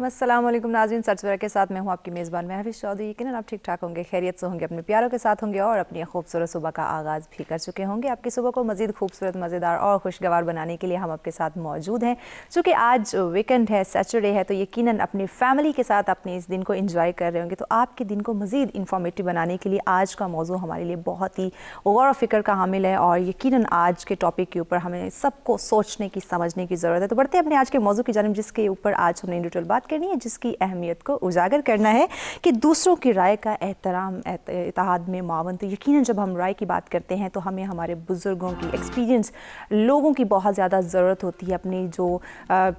अस्सलाम वालेकुम नाज़रीन, सचवरा के साथ मैं हूँ आपकी मेज़बान महफिज़ चौधरी। यकीनन आप ठीक ठाक होंगे, खैरियत से होंगे, अपने प्यारों के साथ होंगे और अपनी खूबसूरत सुबह का आगाज़ भी कर चुके होंगे। आपकी सुबह को मज़ीद खूबसूरत, मज़ेदार और खुशगवार बनाने के लिए हम आपके साथ मौजूद हैं। चूँकि आज वीकेंड है, सैटरडे है, तो यकीनन अपनी फैमिली के साथ अपने इस दिन को इंजॉय कर रहे होंगे। तो आपके दिन को मज़ीद इंफॉर्मेटिव बनाने के लिए आज का मौजू हमारे लिए बहुत ही गौर व फिक्र का हामिल है और यकीनन आज के टॉपिक के ऊपर हमें सबको सोचने की, समझने की ज़रूरत है। तो बढ़ते हैं अपने आज के मौजू की जानिब, जिसके ऊपर आज हमने डिटेल बात करनी है, जिसकी अहमियत को उजागर करना है कि दूसरों की राय का एहतराम, इत्तेहाद में मावन। तो यकीनन जब हम राय की बात करते हैं तो हमें हमारे बुज़ुर्गों की, एक्सपीरियंस लोगों की बहुत ज़्यादा ज़रूरत होती है। अपनी जो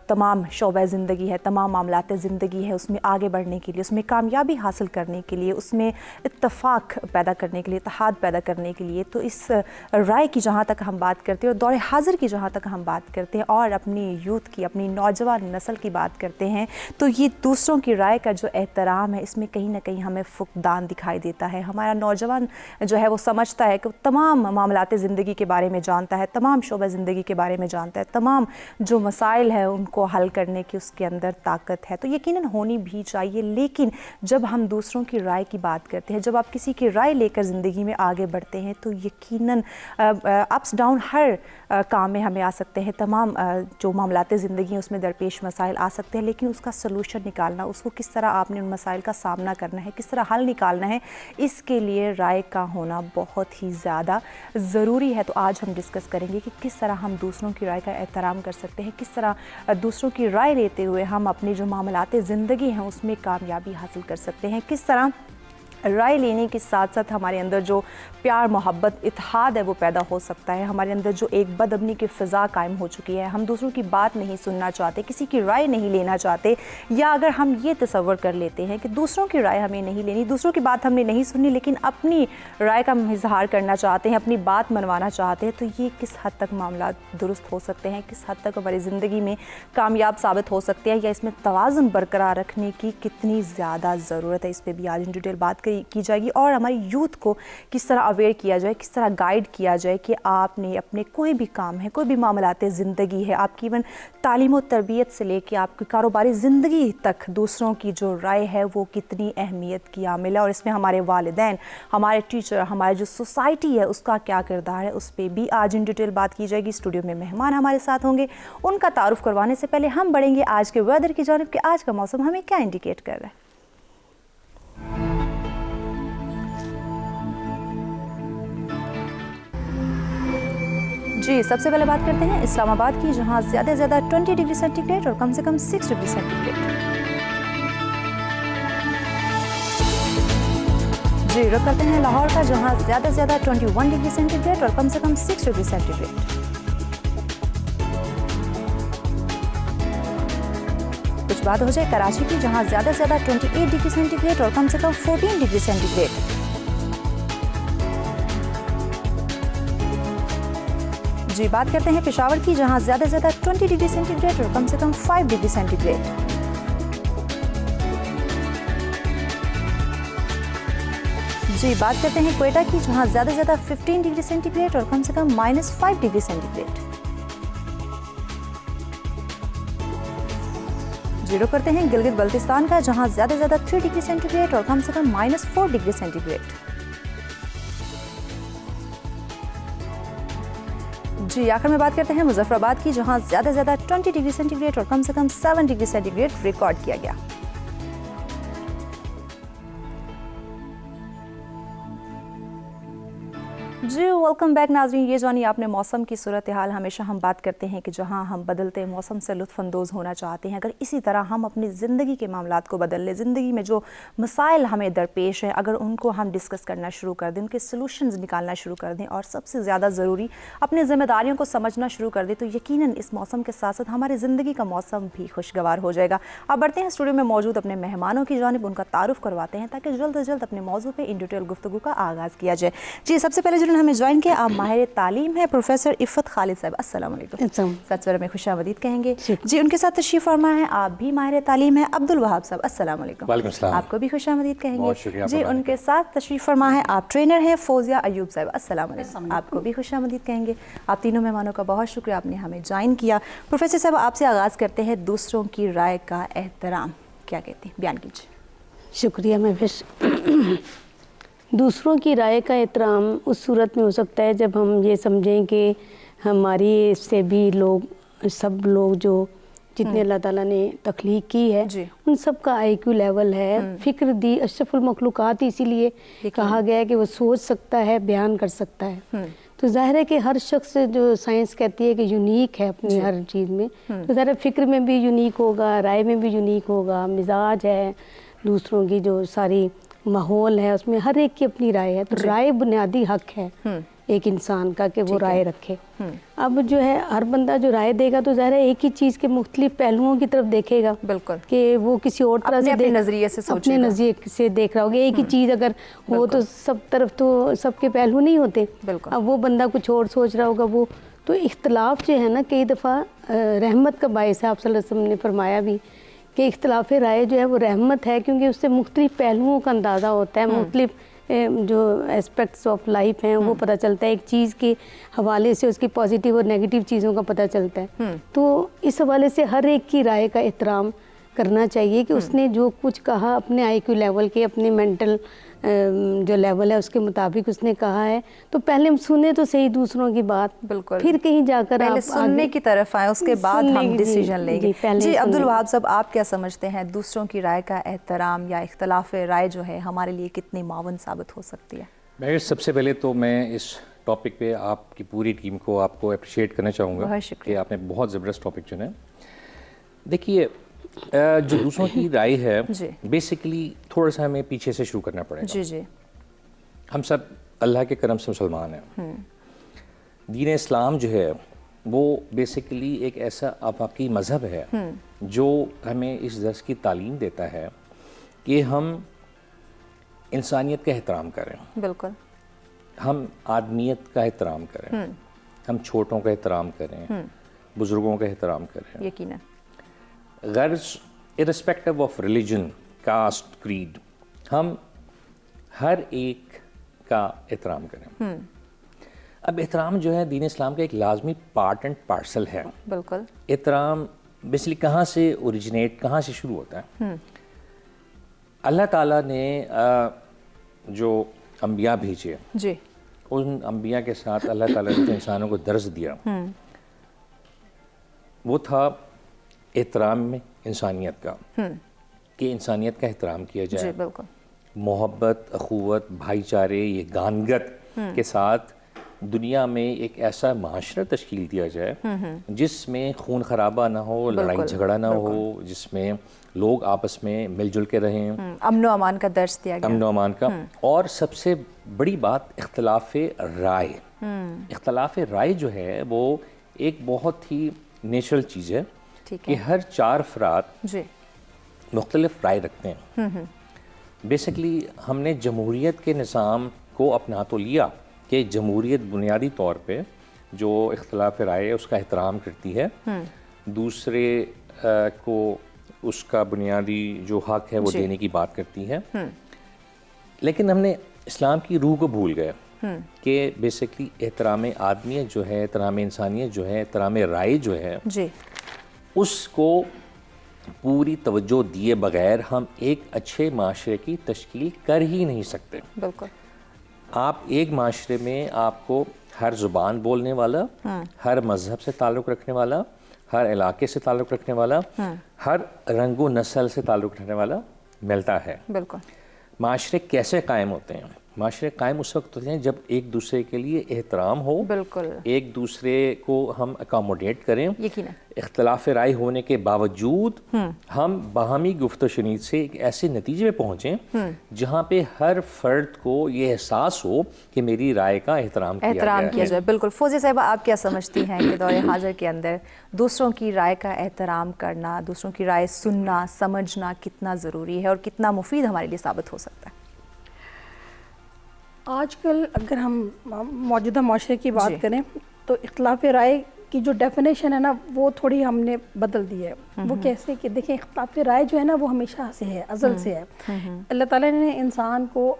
तमाम शोबे ज़िंदगी है, तमाम मामलात ज़िंदगी है, उसमें आगे बढ़ने के लिए, उसमें कामयाबी हासिल करने के लिए, उसमें इत्तफ़ाक़ पैदा करने के लिए, इत्तेहाद पैदा करने के लिए। तो इस राय की जहाँ तक हम बात करते हैं और दौर हाज़िर की जहाँ तक हम बात करते हैं और अपनी यूथ की, अपनी नौजवान नस्ल की बात करते हैं, तो ये दूसरों की राय का जो एहतराम है, इसमें कहीं ना कहीं हमें फुक़दान दिखाई देता है। हमारा नौजवान जो है वो समझता है कि तमाम मामलात ज़िंदगी के बारे में जानता है, तमाम शोबे ज़िंदगी के बारे में जानता है, तमाम जो मसाइल है उनको हल करने की उसके अंदर ताकत है। तो यकीनन होनी भी चाहिए। लेकिन जब हम दूसरों की राय की बात करते हैं, जब आप किसी की राय लेकर ज़िंदगी में आगे बढ़ते हैं, तो यकीनन अप्स डाउन हर काम में हमें आ सकते हैं। तमाम जो मामलात ज़िंदगी हैं उसमें दरपेश मसाइल आ सकते हैं, लेकिन उसका सलूशन निकालना, उसको किस तरह आपने उन मसाइल का सामना करना है, किस तरह हल निकालना है, इसके लिए राय का होना बहुत ही ज़्यादा ज़रूरी है। तो आज हम डिस्कस करेंगे कि किस तरह हम दूसरों की राय का एहतराम कर सकते हैं, किस तरह दूसरों की राय लेते हुए हम अपनी जो मामलात ज़िंदगी हैं उसमें कामयाबी हासिल कर सकते हैं, किस तरह राय लेने के साथ साथ हमारे अंदर जो प्यार, मोहब्बत, इत्तेहाद है वो पैदा हो सकता है। हमारे अंदर जो एक बदअमनी की फ़िज़ा कायम हो चुकी है, हम दूसरों की बात नहीं सुनना चाहते, किसी की राय नहीं लेना चाहते, या अगर हम ये तसव्वुर कर लेते हैं कि दूसरों की राय हमें नहीं लेनी, दूसरों की बात हमने नहीं सुननी, लेकिन अपनी राय का इज़हार करना चाहते हैं, अपनी बात मनवाना चाहते हैं, तो ये किस हद तक मामला दुरुस्त हो सकते हैं, किस हद तक हमारी ज़िंदगी में कामयाब साबित हो सकते हैं, या इसमें तवाज़ुन बरकरार रखने की कितनी ज़्यादा ज़रूरत है, इस पर भी आज इन डिटेल बात की जाएगी। और हमारी यूथ को किस तरह अवेयर किया जाए, किस तरह गाइड किया जाए कि आपने अपने कोई भी काम है, कोई भी मामलात ज़िंदगी है, आपकी इवन तालीम और तरबियत से लेके आपकी कारोबारी ज़िंदगी तक दूसरों की जो राय है वो कितनी अहमियत की आमिल है, और इसमें हमारे वालिदैन, हमारे टीचर, हमारे जो सोसाइटी है उसका क्या किरदार है, उस पर भी आज इन डिटेल बात की जाएगी। स्टूडियो में मेहमान हमारे साथ होंगे, उनका तारुफ करवाने से पहले हम बढ़ेंगे आज के वेदर की जानिब कि आज का मौसम हमें क्या इंडिकेट कर रहा है। जी, सबसे पहले बात करते हैं इस्लामाबाद की, जहां ज़्यादा से ज़्यादा 20 डिग्री सेंटीग्रेड और कम से कम 6 डिग्री सेंटीग्रेड। जी, रुक करते हैं लाहौर का, जहां ज़्यादा से ज़्यादा 21 डिग्री सेंटीग्रेड और कम से कम 6 डिग्री सेंटीग्रेड। कुछ बात हो जाए कराची की, जहां ज़्यादा से ज़्यादा 28 डिग्री सेंटीग्रेड और कम से कम 14 डिग्री सेंटीग्रेड। जी, बात करते हैं पेशावर की, जहां ज़्यादा से ज़्यादा 20 डिग्री सेंटीग्रेड और कम से कम 5 डिग्री सेंटीग्रेड। जी, बात करते हैं क्वेटा की, जहां ज़्यादा से ज़्यादा 15 डिग्री सेंटीग्रेड और कम से कम -5 डिग्री सेंटीग्रेड। जी, रुक करते हैं गिलगित बल्तिस्तान का, जहां ज़्यादा से ज़्यादा 3 डिग्री सेंटीग्रेड और कम से कम -4 डिग्री सेंटीग्रेड। जी, आखिर में बात करते हैं मुजफ्फराबाद की, जहां ज़्यादा से ज़्यादा 20 डिग्री सेंटीग्रेड और कम से कम 7 डिग्री सेंटीग्रेड रिकॉर्ड किया गया। जी, वेलकम बैक नाज़रीन। ये जानिए आपने मौसम की सूरत हाल। हमेशा हम बात करते हैं कि जहां हम बदलते मौसम से लुत्फ़अंदोज़ होना चाहते हैं, अगर इसी तरह हम अपनी ज़िंदगी के मामलात को बदल लें, ज़िंदगी में जो मसाइल हमें दरपेश हैं अगर उनको हम डिस्कस करना शुरू कर दें, उनके सलूशंस निकालना शुरू कर दें, और सबसे ज़्यादा ज़रूरी अपनी ज़िम्मेदारियों को समझना शुरू कर दें, तो यकीनन इस मौसम के साथ साथ हमारी ज़िंदगी का मौसम भी खुशगवार हो जाएगा। अब बढ़ते हैं स्टूडियो में मौजूद अपने मेहमानों की जानिब, उनका तारुफ करवाते हैं ताकि जल्द अज जल्द अपने मौजू पर इन डिटेल गुफ्तगू का आगाज़ किया जाए। जी, सबसे पहले जिन्होंने हमें ज्वाइन किया, आप माहिर तालीम है प्रोफेसर इफ़त खालिद साहब, अस्सलाम वालेकुम। सचवरा में खुशामदीद कहेंगे जी। उनके साथ तशरीफ़ फरमा है, आप भी माहिर तालीम है, अब्दुल वहाब साहब, अस्सलाम वालेकुम। वालेकुम सलाम। आपको भी खुशामदीद कहेंगे जी। उनके साथ तशरीफ़ फरमा है, आप ट्रेनर हैं, फौजिया अयूब साहब, अस्सलाम वालेकुम। आपको भी खुशामदीद कहेंगे। आप तीनों मेहमानों का बहुत शुक्रिया, आपने हमें ज्वाइन किया। प्रोफेसर साहब, आपसे आगाज़ करते हैं दूसरों की राय का एहतराम। क्या कहती हैं, बयान कीजिए। शुक्रिया महविश। दूसरों की राय का एहतराम उस सूरत में हो सकता है जब हम ये समझें कि हमारी से भी लोग, सब लोग जो जितने अल्लाह ताला ने तख्लीक की है उन सब का IQ लेवल है। फ़िक्र दी अशरफुल मखलूक़ात इसीलिए कहा गया है कि वो सोच सकता है, बयान कर सकता है। तो ज़ाहिर है कि हर शख्स जो साइंस कहती है कि यूनिक है अपनी हर चीज़ में, तो ज़ाहिर फ़िक्र में भी यूनिक होगा, राय में भी यूनिक होगा, मिजाज है, दूसरों की जो सारी माहौल है उसमें हर एक की अपनी राय है। तो राय बुनियादी हक है एक इंसान का कि वो राय रखे। अब जो है हर बंदा जो राय देगा तो ज़ाहिर है एक ही चीज़ के मुख्तलिफ पहलुओं की तरफ देखेगा, बिल्कुल, कि वो किसी और तरह से अपने नज़रिए से सोचेगा, अपने नज़रिए से देख रहा होगा। एक ही चीज़ अगर हो तो सब तरफ तो सबके पहलू नहीं होते। अब वो बंदा कुछ और सोच रहा होगा। वो तो इख्तलाफ जो है ना कई दफ़ा रहमत का बायस है। आप सल्लल्लाहु अलैहि वसल्लम ने फरमाया भी कि इख्तलाफ राय जो है वो रहमत है, क्योंकि उससे मुख्तलिफ पहलुओं का अंदाज़ा होता है, मुख्तलिफ जो एस्पेक्ट्स ऑफ लाइफ हैं वो पता चलता है। एक चीज़ के हवाले से उसकी पॉजिटिव और नेगेटिव चीज़ों का पता चलता है। तो इस हवाले से हर एक की राय का एहतराम करना चाहिए कि उसने जो कुछ कहा अपने IQ लेवल के, अपने मेंटल जो लेवल है उसके मुताबिक उसने कहा है। तो पहले हम सुने तो सही दूसरों की बात, बिल्कुल, फिर कहीं जाकर पहले सुनने की तरफ आए, उसके बाद हम डिसीजन लेंगे। जी अब्दुल वहाब साहब, आप क्या समझते हैं, दूसरों की राय का एहतराम या इख्तलाफ राय जो है हमारे लिए कितनी मावन साबित हो सकती है? मैं सबसे पहले तो मैं इस टॉपिक पे आपकी पूरी टीम को आपको अप्रिशिएट करना चाहूँगा कि आपने बहुत ज़बरदस्त टॉपिक चुना है। देखिए जो दूसरों की राय है बेसिकली थोड़ा सा हमें पीछे से शुरू करना पड़ेगा। जी जी, हम सब अल्लाह के करम से मुसलमान हैं। दीन इस्लाम जो है वो बेसिकली एक ऐसा आफाकी मज़हब है जो हमें इस दर्स की तालीम देता है कि हम इंसानियत का एहतराम करें, बिल्कुल, हम आदमियत का एहतराम करें, हम छोटों का एहतराम करें, बुज़ुर्गों का एहतराम करें, यकीनन, गर्ज irrespective of religion, caste, creed, हम हर एक का एहतराम करें। अब एहतराम जो है दीन इस्लाम का एक लाजमी पार्ट एंड पार्सल है, बिल्कुल। एहतराम बेसिकली कहाँ से ओरिजिनेट, कहाँ से शुरू होता है? अल्लाह ताला ने जो अंबिया भेजे जी, उन अंबिया के साथ अल्लाह ताला ने इंसानों को दर्स दिया वो था एहतराम में इंसानियत का, कि इंसानियत का एहतराम किया जाए, मोहब्बत, अखुवत, भाईचारे, ये गानगत के साथ दुनिया में एक ऐसा माशरा तश्कील दिया जाए जिसमें खून खराबा ना हो, लड़ाई झगड़ा ना हो, जिसमें लोग आपस में मिलजुल के रहें, अमन अमान का दर्स दिया गया, अमन अमान का। और सबसे बड़ी बात इख्तलाफ राय। इख्तलाफ राय जो है वो एक बहुत ही नेचुरल चीज़ है कि हर चार अफराद मुख्तलिफ राय रखते हैं। बेसिकली हमने जमहूरियत के निज़ाम को अपना तो लिया कि जमहूरियत बुनियादी तौर पे जो इख्तलाफ राय है उसका एहतराम करती है, दूसरे को उसका बुनियादी जो हक है वो देने की बात करती है। लेकिन हमने इस्लाम की रूह को भूल गए कि बेसिकली एहतराम आदमियत जो है, एहतराम इंसानियत जो है, एहतराम राय जो है जी, उसको पूरी तवज्जो दिए बगैर हम एक अच्छे माशरे की तश्कील कर ही नहीं सकते। बिल्कुल, आप एक माशरे में आपको हर ज़ुबान बोलने वाला, हर मज़हब से ताल्लुक़ रखने वाला, हर इलाके से ताल्लुक़ रखने वाला, हर रंगो नस्ल से ताल्लुक़ रखने वाला मिलता है। बिल्कुल, माशरे कैसे कायम होते हैं? माशरे कायम उस वक्त होते हैं जब एक दूसरे के लिए एहतराम हो, बिल्कुल, एक दूसरे को हम अकोमोडेट करें, यकीनन, इख्तलाफ राय होने के बावजूद हम बाहमी गुफ्तगू शनीद से एक ऐसे नतीजे में पहुँचें जहाँ पे हर फर्द को ये एहसास हो कि मेरी राय का एहतराम किया जाए। बिल्कुल। फौजी साहिबा, आप क्या समझती हैं कि दौरे हाजिर के अंदर दूसरों की राय का एहतराम करना, दूसरों की राय सुनना, समझना कितना ज़रूरी है और कितना मुफीद हमारे लिए साबित हो सकता है? आजकल अगर हम मौजूदा माशरे की बात करें तो इख्तलाफ राय की जो डेफिनेशन है ना वो थोड़ी हमने बदल दी है। वो कैसे कि देखें, इख्तलाफ राय जो है ना वो हमेशा से है, अज़ल से है। अल्लाह ताला ने इंसान को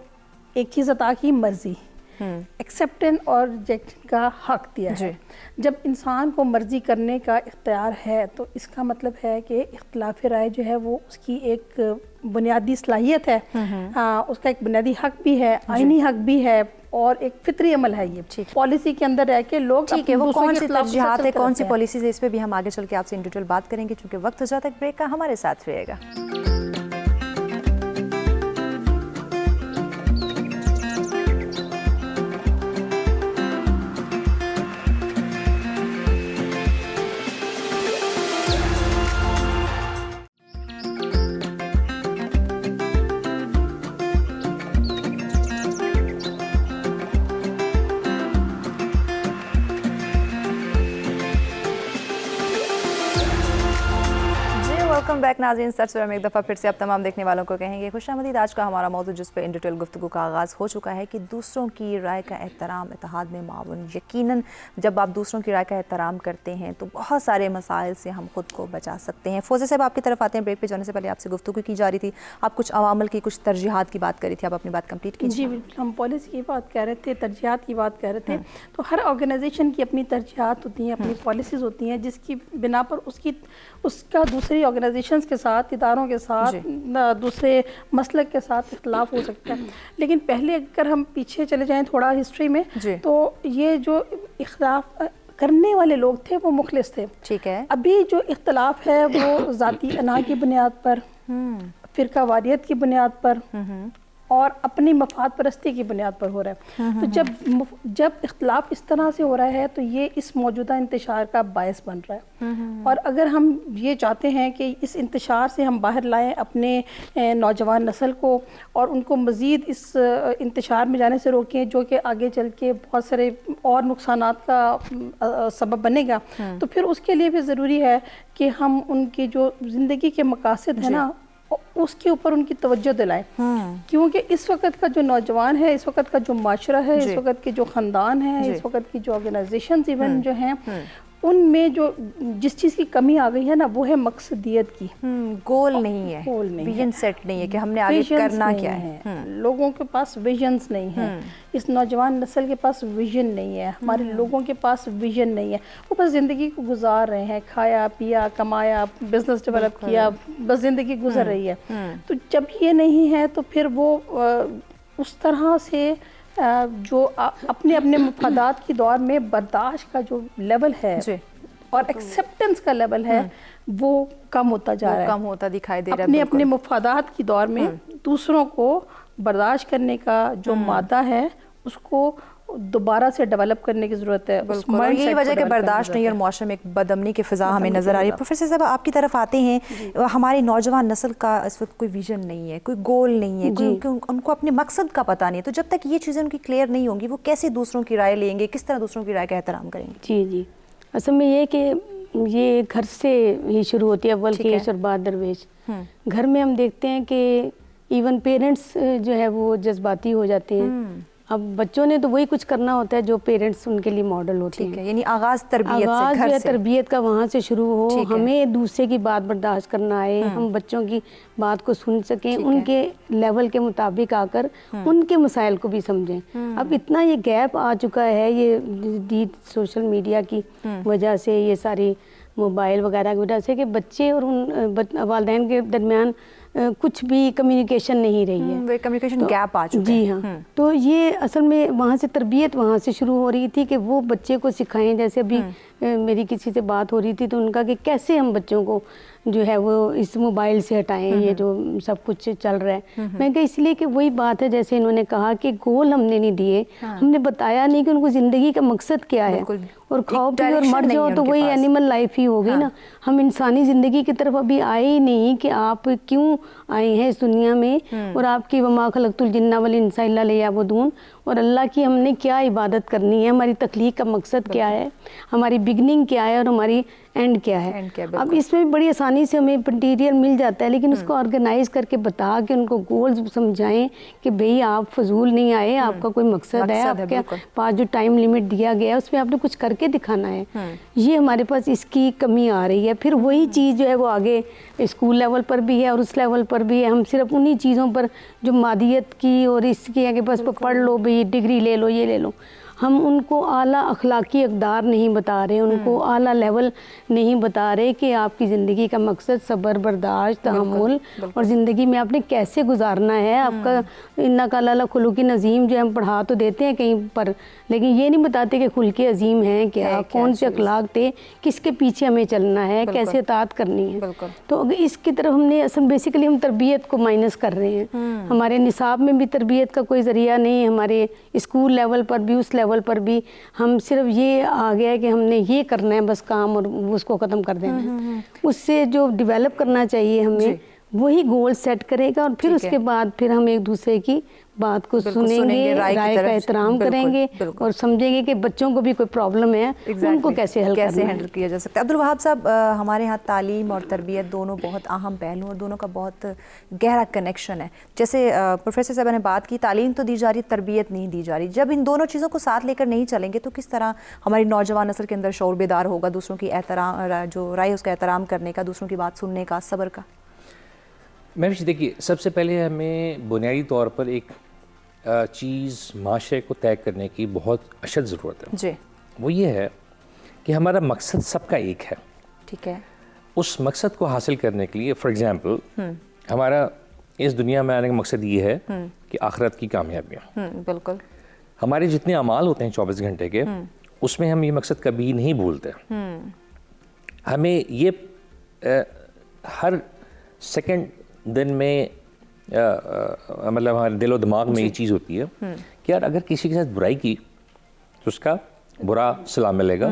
एक चीज़ अता की, मर्ज़ी। एक्सेप्टेंस और रिजेक्शन का हक दिया है। जब इंसान को मर्जी करने का इख्तियार है तो इसका मतलब है कि इख्तिलाफ राय जो है वो उसकी एक बुनियादी सलाहियत है, उसका एक बुनियादी हक भी है, आईनी हक भी है और एक फितरी अमल है। ये पॉलिसी के अंदर रह के लोग ठीक है, वो कौन सी तरजीहात है, कौन सी पॉलिसीज है, इस पे भी हम आगे चल के आपसे इन डिटेल बात करेंगे। चूंकि वक्त हो जाता है ब्रेक का, हमारे साथ रहिएगा। वेलकम बैक नाज़रीन, सच में एक दफ़ा फिर से आप तमाम देखने वालों को कहेंगे खुशामदीद। आज का हमारा मौजूद जिस पर इन डिटेल गुफ्तगू का आगाज़ हो चुका है कि दूसरों की राय का एहतराम इत्तेहाद में मावन। यकीनन जब आप दूसरों की राय का एहतराम करते हैं तो बहुत सारे मसाइल से हम खुद को बचा सकते हैं। फौज़े साहब आपकी तरफ आते हैं। ब्रेक पे जाने से पहले आपसे गुफ्तगू की जा रही थी, आप कुछ अवामल की कुछ तरजीहात की बात करी थी, आप अपनी बात कंप्लीट कीजिए। जी बिल्कुल, हम पॉलिसी की बात कर रहे थे, तरजीहात की बात कर रहे थे। तो हर ऑर्गेनाइजेशन की अपनी तरजीहात होती हैं, अपनी पॉलिसीज़ होती हैं, जिसकी बिना पर उसका दूसरी ऑर्गेनाइजेशंस के साथ, इदारों के साथ, दूसरे मसलक के साथ इख्तिलाफ हो सकता है। लेकिन पहले अगर हम पीछे चले जाएं थोड़ा हिस्ट्री में, तो ये जो इख्तिलाफ करने वाले लोग थे वो मुखलिस थे। ठीक है। अभी जो इख्तिलाफ है वो ज़ाती अना की बुनियाद पर, फ़िरका वारियत की बुनियाद पर और अपनी मफाद परस्ती की बुनियाद पर हो रहा है। तो जब इख्तिलाफ इस तरह से हो रहा है तो ये इस मौजूदा इंतशार का बायस बन रहा है। और अगर हम ये चाहते हैं कि इस इंतशार से हम बाहर लाएं अपने नौजवान नस्ल को और उनको मज़ीद इस इंतशार में जाने से रोकें, जो कि आगे चल के बहुत सारे और नुकसानात का सबब बनेगा, तो फिर उसके लिए भी ज़रूरी है कि हम उनकी जो ज़िंदगी के मकासद है ना उसके ऊपर उनकी तवज्जो दिलाएं। क्योंकि इस वक्त का जो नौजवान है, इस वक्त का जो माशरा है, इस वक्त के जो ख़ानदान है, इस वक्त की जो ऑर्गेनाइजेशन इवन जो हैं, उनमें जो जिस चीज़ की कमी आ गई है ना वो है मकसदियत की। गोल नहीं है, गोल नहीं, विजन सेट नहीं है कि हमने आगे करना क्या है। लोगों के पास विजन्स नहीं है, इस नौजवान नस्ल के पास विजन नहीं है, हमारे लोगों के पास विजन नहीं है। वो बस ज़िंदगी को गुजार रहे हैं, खाया पिया कमाया, बिजनेस डेवलप किया, बस ज़िंदगी गुजर रही है। तो जब ये नहीं है तो फिर वो उस तरह से जो अपने अपने मफादात की दौर में बर्दाश्त का जो लेवल है और एक्सेप्टेंस का लेवल है वो कम होता जा रहा है, कम होता दिखाई दे रहा है। अपने अपने मफादात की दौर में दूसरों को बर्दाश्त करने का जो मादा है उसको दोबारा से डेवलप करने की ज़रूरत है। यही वजह के बर्दाश्त नहीं और मौसम एक बदअमनी की फ़िज़ा हमें नज़र आ रही है। प्रोफेसर साहब आपकी तरफ आते हैं, हमारी नौजवान नस्ल का इस वक्त कोई विजन नहीं है, कोई गोल नहीं है, उनको अपने मकसद का पता नहीं है। तो जब तक ये चीज़ें उनकी क्लियर नहीं होंगी वो कैसे दूसरों की राय लेंगे, किस तरह दूसरों की राय का एहतराम करेंगे? जी असल में ये कि ये घर से ही शुरू होती है, अव्वल केश और बाद दरवेश। घर में हम देखते हैं कि इवन पेरेंट्स जो है वो जज्बाती हो जाते हैं। अब बच्चों ने तो वही कुछ करना होता है जो पेरेंट्स उनके लिए मॉडल होते हैं। यानी आगाज़ तरबियत का वहाँ से शुरू हो, हमें दूसरे की बात बर्दाश्त करना आए, हम बच्चों की बात को सुन सकें, उनके लेवल के मुताबिक आकर उनके मसाइल को भी समझें। अब इतना ये गैप आ चुका है ये सोशल मीडिया की वजह से, ये सारी मोबाइल वगैरह की वजह से, कि बच्चे और उन वालिदैन के दरमियान कुछ भी कम्युनिकेशन नहीं रही है, कम्युनिकेशन गैप आ चुका है। जी हाँ, तो ये असल में वहाँ से तरबियत वहाँ से शुरू हो रही थी कि वो बच्चे को सिखाएं। जैसे अभी मेरी किसी से बात हो रही थी तो उनका कि कैसे हम बच्चों को जो है वो इस मोबाइल से हटाएं, ये जो सब कुछ चल रहा है। मैं कहा इसलिए कि वही बात है जैसे इन्होंने कहा कि गोल हमने नहीं दिए, हमने बताया नहीं कि उनको ज़िंदगी का मकसद क्या है। और खाओ पियो और मर जाओ तो वही एनिमल लाइफ ही होगी ना। हम इंसानी ज़िंदगी की तरफ अभी आए ही नहीं कि आप क्यों आए हैं इस दुनिया में, और आपकी वमा खलक़तुल जिन्ना वल इंसा इल्ला लियअबुदून, और अल्लाह की हमने क्या इबादत करनी है, हमारी तख्लीक का मकसद क्या है, हमारी बिगनिंग क्या है और हमारी एंड क्या है। अब इसमें भी बड़ी आसानी से हमें मटीरियल मिल जाता है, लेकिन उसको ऑर्गेनाइज करके बता के उनको गोल्स समझाएं कि भाई आप फजूल नहीं आए, आपका कोई मकसद है, आपके पास जो टाइम लिमिट दिया गया है उसमें आपने कुछ करके करके दिखाना है, ये हमारे पास इसकी कमी आ रही है। फिर वही चीज़ जो है वो आगे स्कूल लेवल पर भी है और उस लेवल पर भी है। हम सिर्फ उन्हीं चीज़ों पर जो मादियत की और इसकी है कि बस पढ़ लो भाई, डिग्री ले लो, ये ले लो, हम उनको आला अखलाकी अक़दार नहीं बता रहे, उनको आला लेवल नहीं बता रहे कि आपकी ज़िंदगी का मकसद सब्र, बर्दाश्त, तहम्मुल और ज़िंदगी में आपने कैसे गुजारना है। आपका इन्ना का अल्लाह खुलुक़ी नज़ीम जो हम पढ़ा तो देते हैं कहीं पर, लेकिन ये नहीं बताते कि खुलके अजीम हैं क्या, कौन से अखलाक थे, किसके पीछे हमें चलना है, कैसे इताअत करनी है। तो अगर इसकी तरफ हमने असल बेसिकली हम तरबियत को माइनस कर रहे हैं। हमारे निसाब में भी तरबियत का कोई ज़रिया नहीं, हमारे स्कूल लेवल पर भी उस लेवल पर भी हम सिर्फ ये आ गया है कि हमने ये करना है बस काम और उसको ख़त्म कर देना है। उससे जो डेवलप करना चाहिए हमें वही गोल सेट करेगा और फिर उसके बाद फिर हम एक दूसरे की बात को सुनेंगे, राय का एहतराम करेंगे और समझेंगे कि बच्चों को भी कोई प्रॉब्लम है, उनको कैसे हैंडल किया जा सकता है। अब्दुल वहाब साहब, हमारे यहाँ तालीम और तरबियत दोनों बहुत अहम पहलू और दोनों का बहुत गहरा कनेक्शन है। जैसे प्रोफेसर साहब ने बात की, तालीम तो दी जा रही, तरबियत नहीं दी जा रही। जब इन दोनों चीज़ों को साथ लेकर नहीं चलेंगे तो किस तरह हमारी नौजवान नस्ल के अंदर शऊर बेदार होगा, दूसरों की एहतराम, जो राय उसका एहतराम करने का, दूसरों की बात सुनने का, सब्र का? मैं देखिए, सबसे पहले हमें बुनियादी तौर पर एक चीज़ माशरे को तय करने की बहुत अशद ज़रूरत है जी। वो ये है कि हमारा मकसद सबका एक है, ठीक है। उस मकसद को हासिल करने के लिए फॉर एग्ज़ाम्पल हमारा इस दुनिया में आने का मकसद ये है कि आखिरत की कामयाबियाँ। बिल्कुल। हमारे जितने अमाल होते हैं 24 घंटे के, उसमें हम ये मकसद कभी नहीं भूलते। हमें ये हर सेकंड दिन में मतलब हमारे दिलो दिमाग में ये चीज़ होती है कि यार अगर किसी के साथ बुराई की तो उसका बुरा सलाम मिलेगा,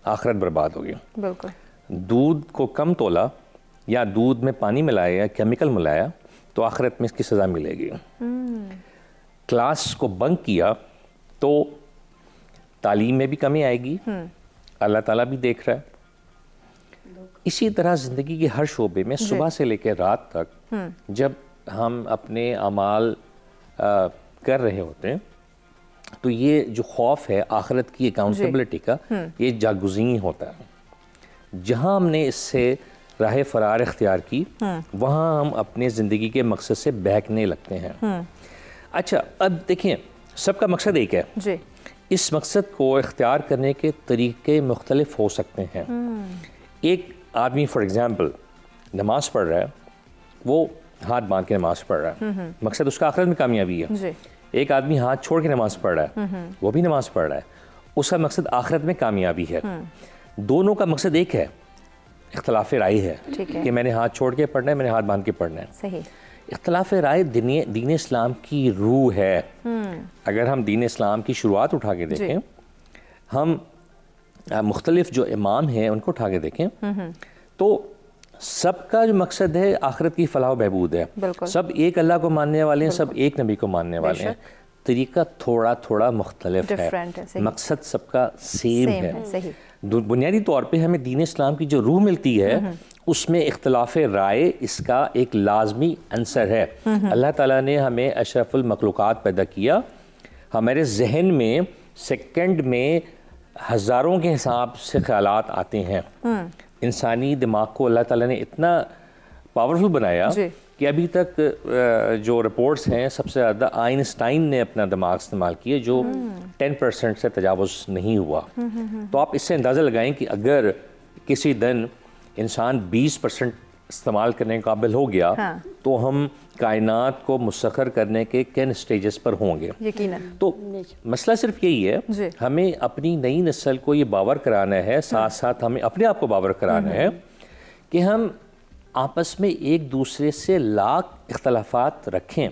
आखिरत बर्बाद होगी। बिल्कुल। दूध को कम तोला या दूध में पानी मिलाया या केमिकल मिलाया तो आखिरत में इसकी सज़ा मिलेगी। क्लास को बंक किया तो तालीम में भी कमी आएगी, अल्लाह ताला भी देख रहा है। इसी तरह ज़िंदगी के हर शोबे में सुबह से लेकर रात तक जब हम अपने अमाल कर रहे होते हैं तो ये जो खौफ है आखिरत की अकाउंटेबिलिटी का, ये जागुज़ीन होता है। जहाँ हमने इससे राह फरार इख्तियार की वहाँ हम अपने ज़िंदगी के मकसद से बहकने लगते हैं। अच्छा, अब देखिए, सबका मकसद एक है जी। इस मकसद को इख्तियार करने के तरीके मुख्तलिफ हो सकते हैं। एक आदमी फॉर एग्ज़ाम्पल नमाज़ पढ़ रहा है, वो हाथ बांध के नमाज़ पढ़ रहा है, मकसद उसका आखिरत में कामयाबी है जी। एक आदमी हाथ छोड़ के नमाज़ पढ़ रहा है, वो भी नमाज़ पढ़ रहा है, उसका मकसद आखिरत में कामयाबी है। दोनों का मकसद एक है, इख्तलाफ राय है कि मैंने हाथ छोड़ के पढ़ना है, मैंने हाथ बांध के पढ़ना है। सही। इख्तलाफ राय दीन इस्लाम की रूह है। अगर हम दीन इस्लाम की शुरुआत उठा के देखें, हम मुख्तलिफ जो इमाम हैं उनको उठा के देखें तो सबका जो मकसद है आखिरत की फलाह बहबूद है। सब एक अल्लाह को मानने वाले हैं, सब एक नबी को मानने वाले हैं, तरीका थोड़ा थोड़ा मुख्तलिफ है, मकसद सबका सेम है। बुनियादी तौर पे हमें दीन इस्लाम की जो रूह मिलती है उसमें इख्तलाफ राय इसका एक लाजमी अंसर है। अल्लाह ताला ने हमें अशरफुल मखलूक़ात पैदा किया, हमारे जहन में सेकंड में हज़ारों के हिसाब से ख्यालात आते हैं। इंसानी दिमाग को अल्लाह ताला ने इतना पावरफुल बनाया कि अभी तक जो रिपोर्ट्स हैं सबसे ज़्यादा आइंस्टाइन ने अपना दिमाग इस्तेमाल किया, जो 10% से तजावुज़ नहीं हुआ। तो आप इससे अंदाज़ा लगाएं कि अगर किसी दिन इंसान 20% इस्तेमाल करने के काबिल हो गया तो हम कायनात को मुसख्खर करने के किन स्टेजेस पर होंगे। यकीनन। तो मसला सिर्फ यही है, हमें अपनी नई नस्ल को ये बावर कराना है, साथ साथ हमें अपने आप को बावर कराना है कि हम आपस में एक दूसरे से लाख इख्तलाफात रखें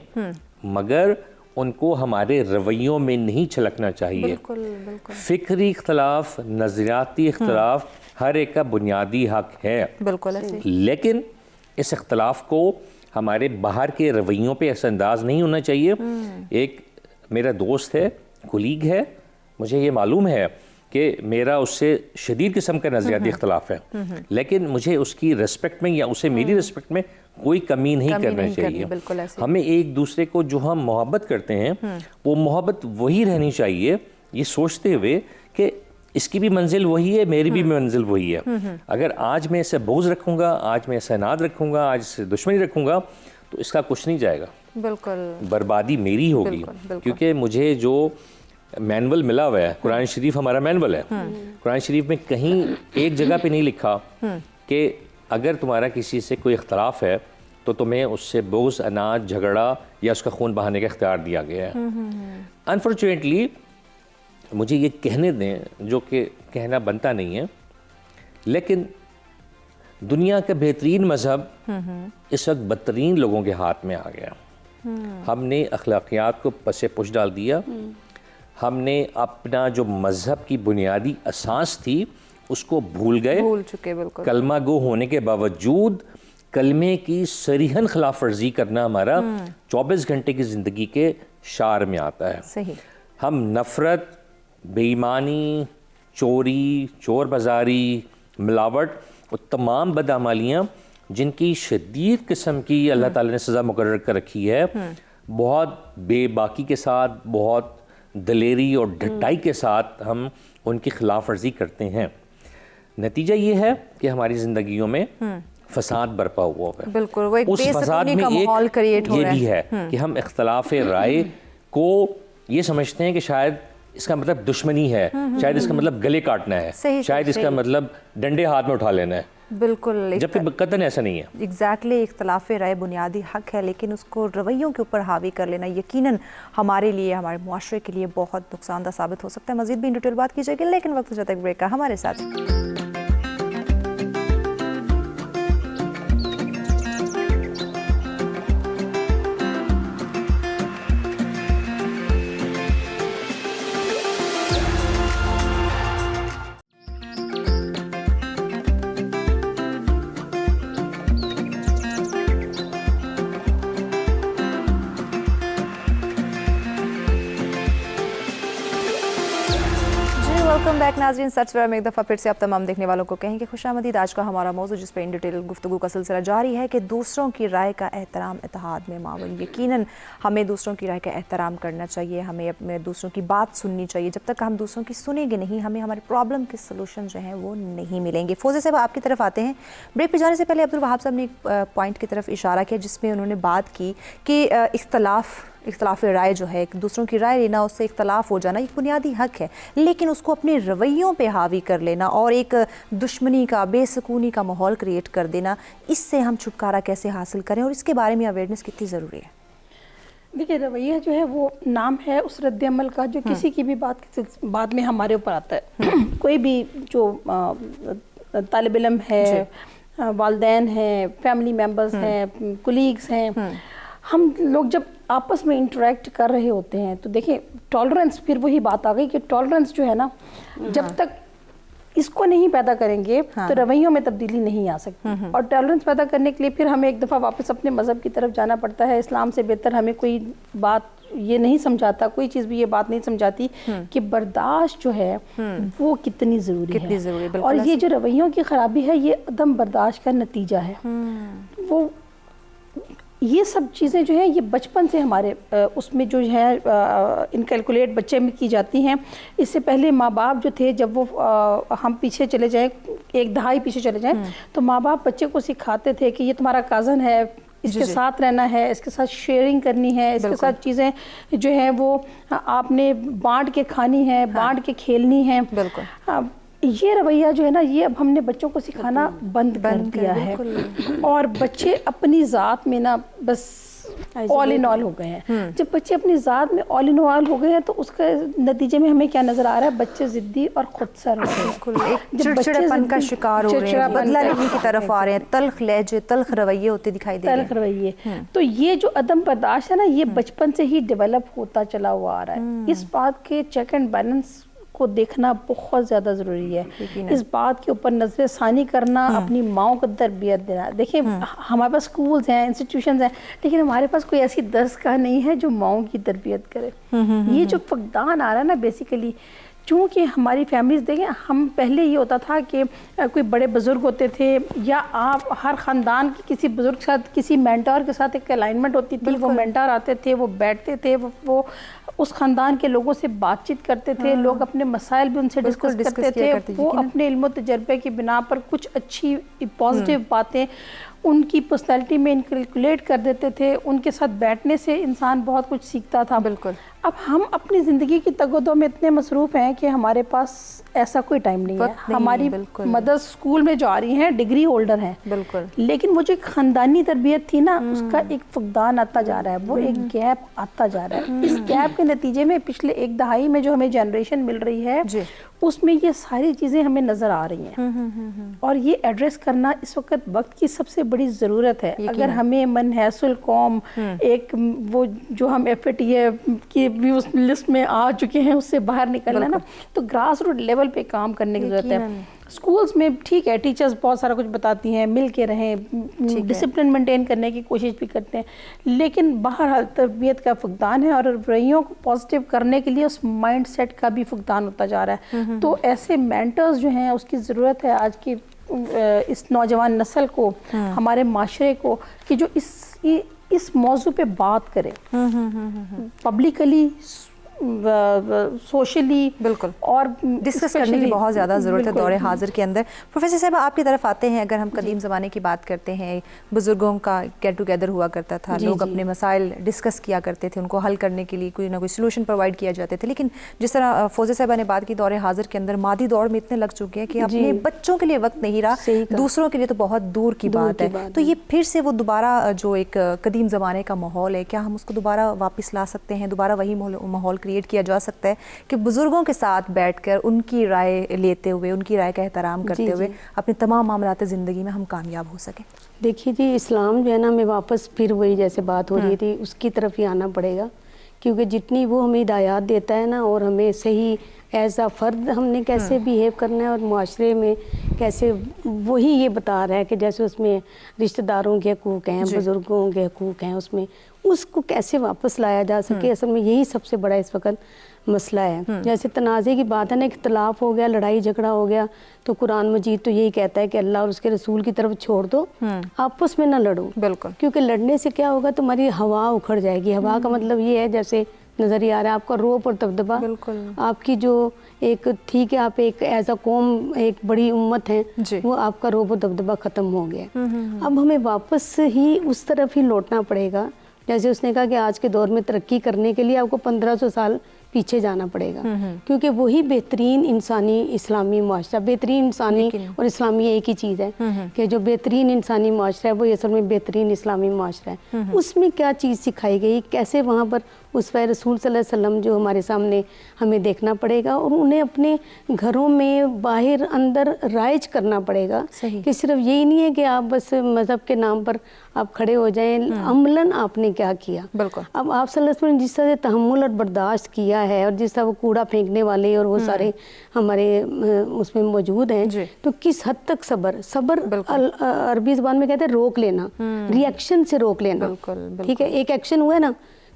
मगर उनको हमारे रवैयों में नहीं छलकना चाहिए। बिल्कुल, बिल्कुल। फिक्री इख्तलाफ, नज़रियाती इख्तलाफ हर एक का बुनियादी हक है, बिल्कुल ऐसे। लेकिन इस इख्तलाफ को हमारे बाहर के रवैयों पे असरअंदाज नहीं होना चाहिए। एक मेरा दोस्त है, कुलीग है, मुझे ये मालूम है कि मेरा उससे शदीद किस्म का नज़रियाती इख्तलाफ है, लेकिन मुझे उसकी रिस्पेक्ट में या उसे मेरी रिस्पेक्ट में कोई कमी नहीं करनी चाहिए। हमें एक दूसरे को जो हम मोहब्बत करते हैं वो मोहब्बत वही रहनी चाहिए, ये सोचते हुए कि इसकी भी मंजिल वही है, मेरी भी मंजिल वही है। अगर आज मैं इसे बोझ रखूँगा, आज मैं इसे नाद रखूँगा, आज इसे दुश्मनी रखूँगा, तो इसका कुछ नहीं जाएगा, बिल्कुल बर्बादी मेरी होगी। बिल्कुल, बिल्कुल। क्योंकि मुझे जो मैनुअल मिला हुआ है, कुरान शरीफ हमारा मैनुअल है, कुरान शरीफ में कहीं एक जगह पे नहीं लिखा कि अगर तुम्हारा किसी से कोई इख्तलाफ है तो तुम्हें उससे बोझ, अनाज, झगड़ा या उसका खून बहाने का इख्तियार दिया गया है। अनफॉर्चुनेटली मुझे ये कहने दें, जो कि कहना बनता नहीं है, लेकिन दुनिया का बेहतरीन मज़हब इस वक्त बदतरीन लोगों के हाथ में आ गया। हमने अखलाकियात को पसे पुश डाल दिया, हमने अपना जो मज़हब की बुनियादी असास थी उसको भूल चुके। बिल्कुल कलमा गो होने के बावजूद कलमे की सरीहन खिलाफ वर्जी करना हमारा 24 घंटे की ज़िंदगी के शार में आता है। सही। हम नफ़रत, बेईमानी, चोरी, चोर बाजारी, मिलावट और तमाम बदअमालियाँ जिनकी शदीद किस्म की अल्लाह ताला ने सज़ा मुकर्रर कर रखी है, बहुत बेबाकी के साथ, बहुत दलेरी और डटाई के साथ हम उनकी खिलाफ वर्जी करते हैं। नतीजा ये है कि हमारी ज़िंदगियों में फसाद बरपा हुआ है। बिल्कुल, वो एक उस फसाद में माहौल क्रिएट हो ये रहा भी है कि हम इख्तलाफ राय को ये समझते हैं कि शायद इसका मतलब दुश्मनी है, शायद इसका मतलब गले काटना है, शायद इसका मतलब डंडे हाथ में उठा लेना है। बिल्कुल, जबकि कतई ऐसा नहीं है। एग्जैक्टली, इख्तलाफ राय बुनियादी हक है, लेकिन उसको रवैयों के ऊपर हावी कर लेना यकीनन हमारे लिए, हमारे मुआशरे के लिए बहुत नुकसानदा साबित हो सकता है। मजीद भी इन डिटेल बात की जाएगी, लेकिन वक्त हो जाता है ब्रेक का। हमारे साथ वेलकम बैक नाज़रीन। सच में एक दफ़ा फिर से आप तमाम देखने वालों को कहेंगे खुशामदीद। आज का हमारा मौजू जिस पर इन डिटेल गुफ्तगू का सिलसिला जारी है कि दूसरों की राय का एहतराम इत्तेहाद में मावन। यकीनन हमें दूसरों की राय का एहतराम करना चाहिए, हमें अपने दूसरों की बात सुननी चाहिए। जब तक हम दूसरों की सुनेंगे नहीं, हमें हमारे प्रॉब्लम के सलूशन जो हैं वो नहीं मिलेंगे। फौजी साहब, आपकी तरफ आते हैं। ब्रेक पर जाने से पहले अब्दुल वहाब साहब ने एक पॉइंट की तरफ इशारा किया जिसमें उन्होंने बात की कि इख्तलाफ राय जो है, दूसरों की राय लेना, उससे इख्तलाफ हो जाना एक बुनियादी हक है, लेकिन उसको अपने रवैयों पे हावी कर लेना और एक दुश्मनी का, बेसकूनी का माहौल क्रिएट कर देना, इससे हम छुटकारा कैसे हासिल करें और इसके बारे में अवेयरनेस कितनी ज़रूरी है? देखिए, रवैया जो है वो नाम है उस रद्द-ए-अमल का जो किसी की भी बात में हमारे ऊपर आता है। कोई भी जो तालिब इल्म है, वालिदैन हैं, फैमिली मेम्बर्स हैं, कुलीग्स हैं, हम लोग जब आपस में इंटरेक्ट कर रहे होते हैं तो देखिए टॉलरेंस, फिर वही बात आ गई कि टॉलरेंस जो है ना, जब तक इसको नहीं पैदा करेंगे तो रवैयों में तब्दीली नहीं आ सकती। और टॉलरेंस पैदा करने के लिए फिर हमें एक दफ़ा वापस अपने मज़हब की तरफ जाना पड़ता है। इस्लाम से बेहतर हमें कोई बात ये नहीं समझाता, कोई चीज़ भी ये बात नहीं समझाती कि बर्दाश्त जो है वो कितनी ज़रूरी है। और ये जो रवैयों की ख़राबी है, ये अदम बर्दाश्त का नतीजा है। वो ये सब चीज़ें जो हैं ये बचपन से हमारे उसमें जो है इनकैलकुलेट बच्चे में की जाती हैं। इससे पहले माँ बाप जो थे, जब वो हम पीछे चले जाएं, एक दहाई पीछे चले जाएं, तो माँ बाप बच्चे को सिखाते थे कि ये तुम्हारा काज़न है, इसके साथ रहना है, इसके साथ शेयरिंग करनी है, इसके साथ चीज़ें जो हैं वो आपने बांट के खानी है, बांट के खेलनी है। बिल्कुल। ये रवैया जो है ना, ये अब हमने बच्चों को सिखाना बंद कर दिया है और बच्चे अपनी ज़ात में ना बस ऑल इन ऑल हो गए हैं। जब बच्चे अपनी ज़ात में ऑल इन ऑल हो गए हैं तो उसके नतीजे में हमें क्या नज़र आ रहा है? बच्चे ज़िद्दी और खुदसर हो गए हैं, चिड़चिड़ापन का शिकार हो रहे हैं, बदला लेने की तरफ आ रहे हैं, तल्ख लहजे, तल्ख रवैये होते दिखाई दे रहे हैं। तल्ख रवैये। तो ये जो अदम बर्दाश्त है ना, ये बचपन से ही डेवलप होता चला हुआ आ रहा है। इस बात के चेक एंड बैलेंस को देखना बहुत ज़्यादा ज़रूरी है। इस बात के ऊपर नजर सानी करना, अपनी माओ को तरबियत देना। देखिए, हमारे पास स्कूल्स हैं, इंस्टीट्यूशंस हैं, लेकिन हमारे पास कोई ऐसी दरसगाह नहीं है जो माओ की तरबियत करे। ये जो फकदान आ रहा है ना, बेसिकली चूँकि हमारी फैमिलीज देखें, हम पहले ये होता था कि कोई बड़े बुज़ुर्ग होते थे या आप हर ख़ानदान के किसी बुज़ुर्ग के साथ, किसी मेंटर के साथ एक अलाइनमेंट होती थी। वो मेंटर आते थे, वो बैठते थे, वो उस ख़ानदान के लोगों से बातचीत करते थे, लोग अपने मसाइल भी उनसे डिस्कस करते थे। वो अपने इल्म तजर्बे की बिना पर कुछ अच्छी पॉजिटिव बातें उनकी पर्सनैलिटी में इनकलकुलेट कर देते थे। उनके साथ बैठने से इंसान बहुत कुछ सीखता था। बिल्कुल। अब हम अपनी ज़िंदगी की तगोदो में इतने मसरूफ़ हैं कि हमारे पास ऐसा कोई टाइम नहीं है। हमारी मदर्स स्कूल में जा रही हैं, डिग्री होल्डर हैं, बिल्कुल, लेकिन वो जो एक ख़ानदानी तरबियत थी ना, उसका एक फुकदान आता जा रहा है, वो एक गैप आता जा रहा है। इस गैप के नतीजे में पिछले एक दहाई में जो हमें जनरेशन मिल रही है, उसमें ये सारी चीज़ें हमें नज़र आ रही हैं। और ये एड्रेस करना इस वक्त की सबसे बड़ी ज़रूरत है। अगर हमें मनहसूल कौम एक वो जो हम FATA की भी उस लिस्ट में आ चुके हैं, उससे बाहर निकलना ना, तो ग्रास रूट लेवल पे काम करने की ज़रूरत है। स्कूल्स में ठीक है, टीचर्स बहुत सारा कुछ बताती हैं, मिल के रहें, डिसिप्लिन मेंटेन करने की कोशिश भी करते हैं, लेकिन बहरहाल तरबियत का फुकदान है और रवैयों को पॉजिटिव करने के लिए उस माइंड सेट का भी फुकदान होता जा रहा है। तो ऐसे मेंटर्स जो हैं उसकी ज़रूरत है आज की इस नौजवान नस्ल को, हमारे माशरे को, कि जो इस मौजू पे बात करें पब्लिकली, सोशली, बिल्कुल, और डिस्कस करने की बहुत ज़्यादा ज़रूरत है दौरे हाजिर के अंदर। प्रोफेसर साहब, आपकी तरफ आते हैं। अगर हम कदीम ज़माने की बात करते हैं, बुज़ुर्गों का गेट टुगेदर हुआ करता था, लोग अपने मसाइल डिस्कस किया करते थे, उनको हल करने के लिए कोई ना कोई सोल्यूशन प्रोवाइड किया जाते थे। लेकिन जिस तरह फौजी साहबा ने बात की, दौरे हाजिर के अंदर मादी दौड़ में इतने लग चुके हैं कि अपने बच्चों के लिए वक्त नहीं रहा, दूसरों के लिए तो बहुत दूर की बात है। तो ये फिर से वो दोबारा जो एक कदीम ज़माने का माहौल है, क्या हम उसको दोबारा वापस ला सकते हैं? दोबारा वही माहौल क्रिएट किया जा सकता है कि बुजुर्गों के साथ बैठकर उनकी राय लेते हुए, उनकी राय का एहतराम करते हुए अपने तमाम मामलात ज़िंदगी में हम कामयाब हो सकें? देखिए जी, इस्लाम जो है ना, हमें वापस फिर वही जैसे बात हो रही थी उसकी तरफ ही आना पड़ेगा, क्योंकि जितनी वो हमें हिदायत देता है ना, और हमें सही एज आ फ़र्द हमने कैसे बिहेव करना है और माशरे में कैसे, वही ये बता रहा है कि जैसे उसमें रिश्तेदारों के हकूक़ हैं, बुज़ुर्गों के हकूक़ हैं, उसमें उसको कैसे वापस लाया जा सके। असल में यही सबसे बड़ा इस वक्त मसला है। जैसे तनाज़े की बात है ना, इख्तलाफ हो गया, लड़ाई झगड़ा हो गया, तो कुरान मजीद तो यही कहता है कि अल्लाह और उसके रसूल की तरफ छोड़ दो, आपस में ना लड़ो। बिल्कुल, क्योंकि लड़ने से क्या होगा, तुम्हारी हवा उखड़ जाएगी। हवा का मतलब ये है, जैसे नज़र ही आ रहा है आपका रोब और दबदबा, आपकी जो एक, ठीक है, आप एक एज अ कौम एक बड़ी उम्मत है, वो आपका रोब और दबदबा ख़त्म हो गया। अब हमें वापस ही उस तरफ ही लौटना पड़ेगा। जैसे उसने कहा कि आज के दौर में तरक्की करने के लिए आपको 1500 साल पीछे जाना पड़ेगा, क्योंकि वही बेहतरीन इंसानी इस्लामी माशरा, बेहतरीन इंसानी और इस्लामी एक ही चीज़ है कि जो बेहतरीन इंसानी माशरा है वो असल में बेहतरीन इस्लामी माशरा है। उसमें क्या चीज़ सिखाई गई, कैसे वहाँ पर उसवा रसूल सल्लल्लाहु अलैहि वसल्लम जो हमारे सामने हमें देखना पड़ेगा, और उन्हें अपने घरों में बाहर अंदर राइज करना पड़ेगा कि सिर्फ यही नहीं है कि आप बस मज़हब के नाम पर आप खड़े हो जाएं, अमलन आपने क्या किया। अब आप सल्लल्लाहु अलैहि वसल्लम जिस तरह से तहम्मुल और बर्दाश्त किया है, और जिस तरह वो कूड़ा फेंकने वाले और वो सारे हमारे उसमें मौजूद हैं, तो किस हद तक सब्र अरबी ज़बान में कहते हैं रोक लेना, रिएक्शन से रोक लेना। ठीक है, एक एक्शन हुआ है ना,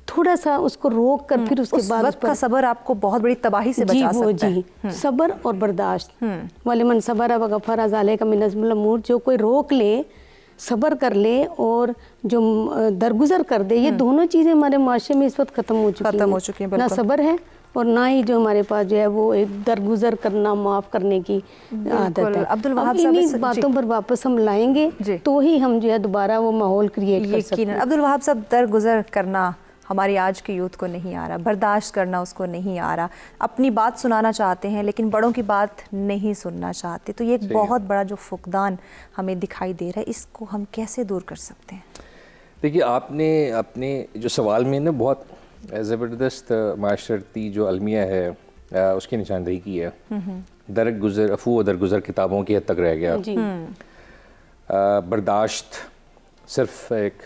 थोड़ा सा उसको रोक कर फिर उसके बाद वक्त का सब्र आपको बहुत बड़ी तबाही से बचा सकता है। सब्र और बर्दाश्त, वाले मन सब्र व गफ़र ज़ालिका मिन अज़्मिल उमूर, जो कोई रोक ले, सब्र कर ले और जो दरगुजर कर दे, ये दोनों चीज़ें हमारे माशरे में इस वक्त ख़त्म हो चुकी हैं। ना सब्र है और ना ही जो हमारे पास जो है वो एक दरगुजर करना, माफ़ करने की आदत है। अब्दुल वहाब साहब, इन्हीं बातों पर वापस हम लाएंगे तो ही हम जो है दोबारा वो माहौल क्रिएट कर सकते हैं। अब्दुल वहाब साहब, दरगुजर करना हमारी आज के यूथ को नहीं आ रहा, बर्दाश्त करना उसको नहीं आ रहा, अपनी बात सुनाना चाहते हैं लेकिन बड़ों की बात नहीं सुनना चाहते, तो ये एक बहुत बड़ा जो फुकदान हमें दिखाई दे रहा है, इसको हम कैसे दूर कर सकते हैं? देखिए, आपने अपने जो सवाल में ना बहुत ज़बरदस्त माशरती जो अलमिया है उसकी निशानदेही की है। दरगुजर, अफू व दरगुजर किताबों की हद तक रह गया। बर्दाश्त सिर्फ एक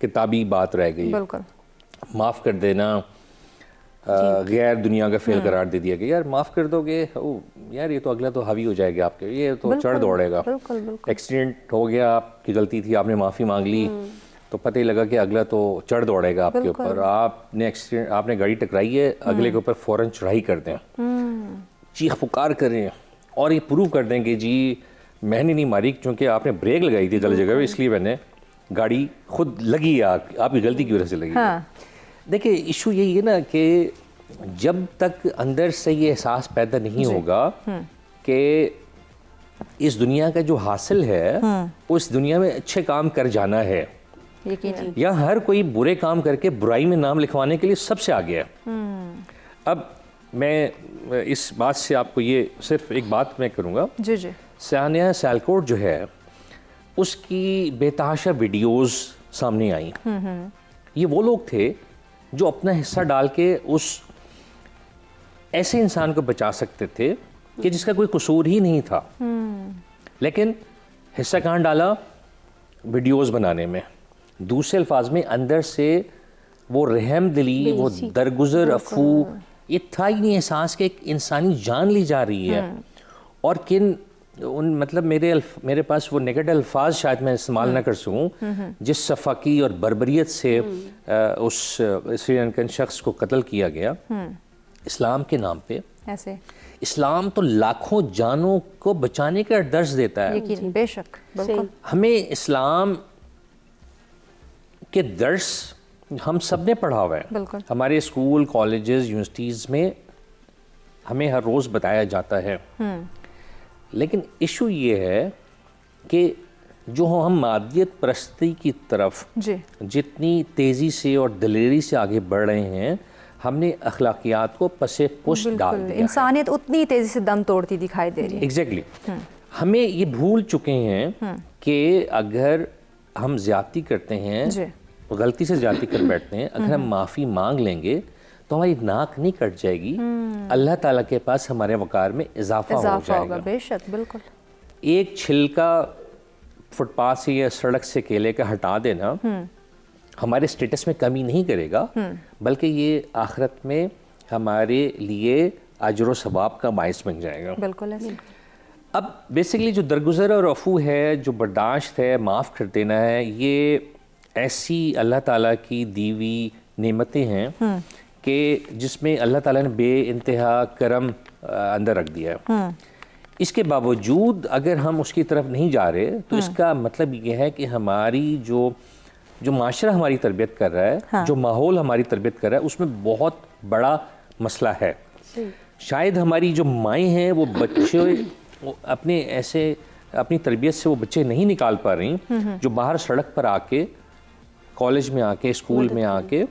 किताबी बात रह गई। माफ़ कर देना गैर दुनिया का फेल करार दे दिया गया। यार माफ़ कर दोगे, यार ये तो अगला तो हावी हो जाएगा आपके, ये तो चढ़ दौड़ेगा। एक्सीडेंट हो गया, आपकी गलती थी, आपने माफ़ी मांग ली, तो पता ही लगा कि अगला तो चढ़ दौड़ेगा आपके ऊपर। आपने गाड़ी टकराई है, अगले के ऊपर फ़ौरन चढ़ाई कर दें, चीख पुकार करें और ये प्रूव कर दें कि जी मैंने नहीं मारी, क्योंकि आपने ब्रेक लगाई थी गलत जगह पे, इसलिए मैंने गाड़ी खुद लगी है, आपकी गलती की वजह से लगी। देखिए इशू यही है ना कि जब तक अंदर से ये एहसास पैदा नहीं होगा कि इस दुनिया का जो हासिल है वो इस दुनिया में अच्छे काम कर जाना है, या हर कोई बुरे काम करके बुराई में नाम लिखवाने के लिए सबसे आगे है। अब मैं इस बात से आपको ये सिर्फ एक बात मैं करूँगा, जी जी, सानिया सियालकोट जो है उसकी बेतहाशा वीडियोस सामने आई। ये वो लोग थे जो अपना हिस्सा डाल के उस ऐसे इंसान को बचा सकते थे कि जिसका कोई कसूर ही नहीं था, लेकिन हिस्सा कहाँ डाला? वीडियोस बनाने में। दूसरे अल्फाज में अंदर से वो रहम दिली, वो दरगुजर अफू, ये था ही नहीं एहसास कि एक इंसानी जान ली जा रही है। और मतलब मेरे पास वो नेगेटिव अल्फाज शायद मैं इस्तेमाल ना कर सकूं, जिस सफाकी और बर्बरियत से उस श्रीलंकन शख्स को कत्ल किया गया इस्लाम के नाम पे। ऐसे इस्लाम तो लाखों जानों को बचाने का दर्ज देता है। यकीन, बेशक, बिल्कुल। हमें इस्लाम के दर्स हम सब ने पढ़ा हुआ है, हमारे स्कूल, कॉलेजेस, यूनिवर्सिटीज़ में हमें हर रोज़ बताया जाता है। लेकिन इशू ये है कि जो हम मादियत परस्ती की तरफ जितनी तेज़ी से और दिलेरी से आगे बढ़ रहे हैं, हमने अखलाकियात को पसे पुष्ट डाल दिया। इंसानियत उतनी तेज़ी से दम तोड़ती दिखाई दे रही है। एग्जैक्टली। हमें ये भूल चुके हैं कि अगर हम ज़्यादती करते हैं, गलती से ज़्यादती कर बैठते हैं, अगर हम माफ़ी मांग लेंगे तो हमारी नाक नहीं कट जाएगी, अल्लाह ताला के पास हमारे वक़ार में इजाफा हो जाएगा। बेशक, बिल्कुल। एक छिलका फुटपाथ से या सड़क से केले का हटा देना हमारे स्टेटस में कमी नहीं करेगा, बल्कि ये आखिरत में हमारे लिए अजर व सवाब का बाइस बन जाएगा। बिल्कुल ऐसे। अब बेसिकली जो दरगुजर और अफू है, जो बर्दाश्त है, माफ़ कर देना है, ये ऐसी अल्लाह ताला की दीवी नेमतें हैं कि जिसमें अल्लाह ताला ने बे इंतहा करम अंदर रख दिया है। इसके बावजूद अगर हम उसकी तरफ नहीं जा रहे तो इसका मतलब ये है कि हमारी जो माशरा हमारी तरबियत कर रहा है, जो माहौल हमारी तरबियत कर रहा है, उसमें बहुत बड़ा मसला है। शायद हमारी जो माएँ हैं वो बच्चे अपने ऐसे अपनी तरबियत से वो बच्चे नहीं निकाल पा रही, जो बाहर सड़क पर आके, कॉलेज में आके, स्कूल में आके,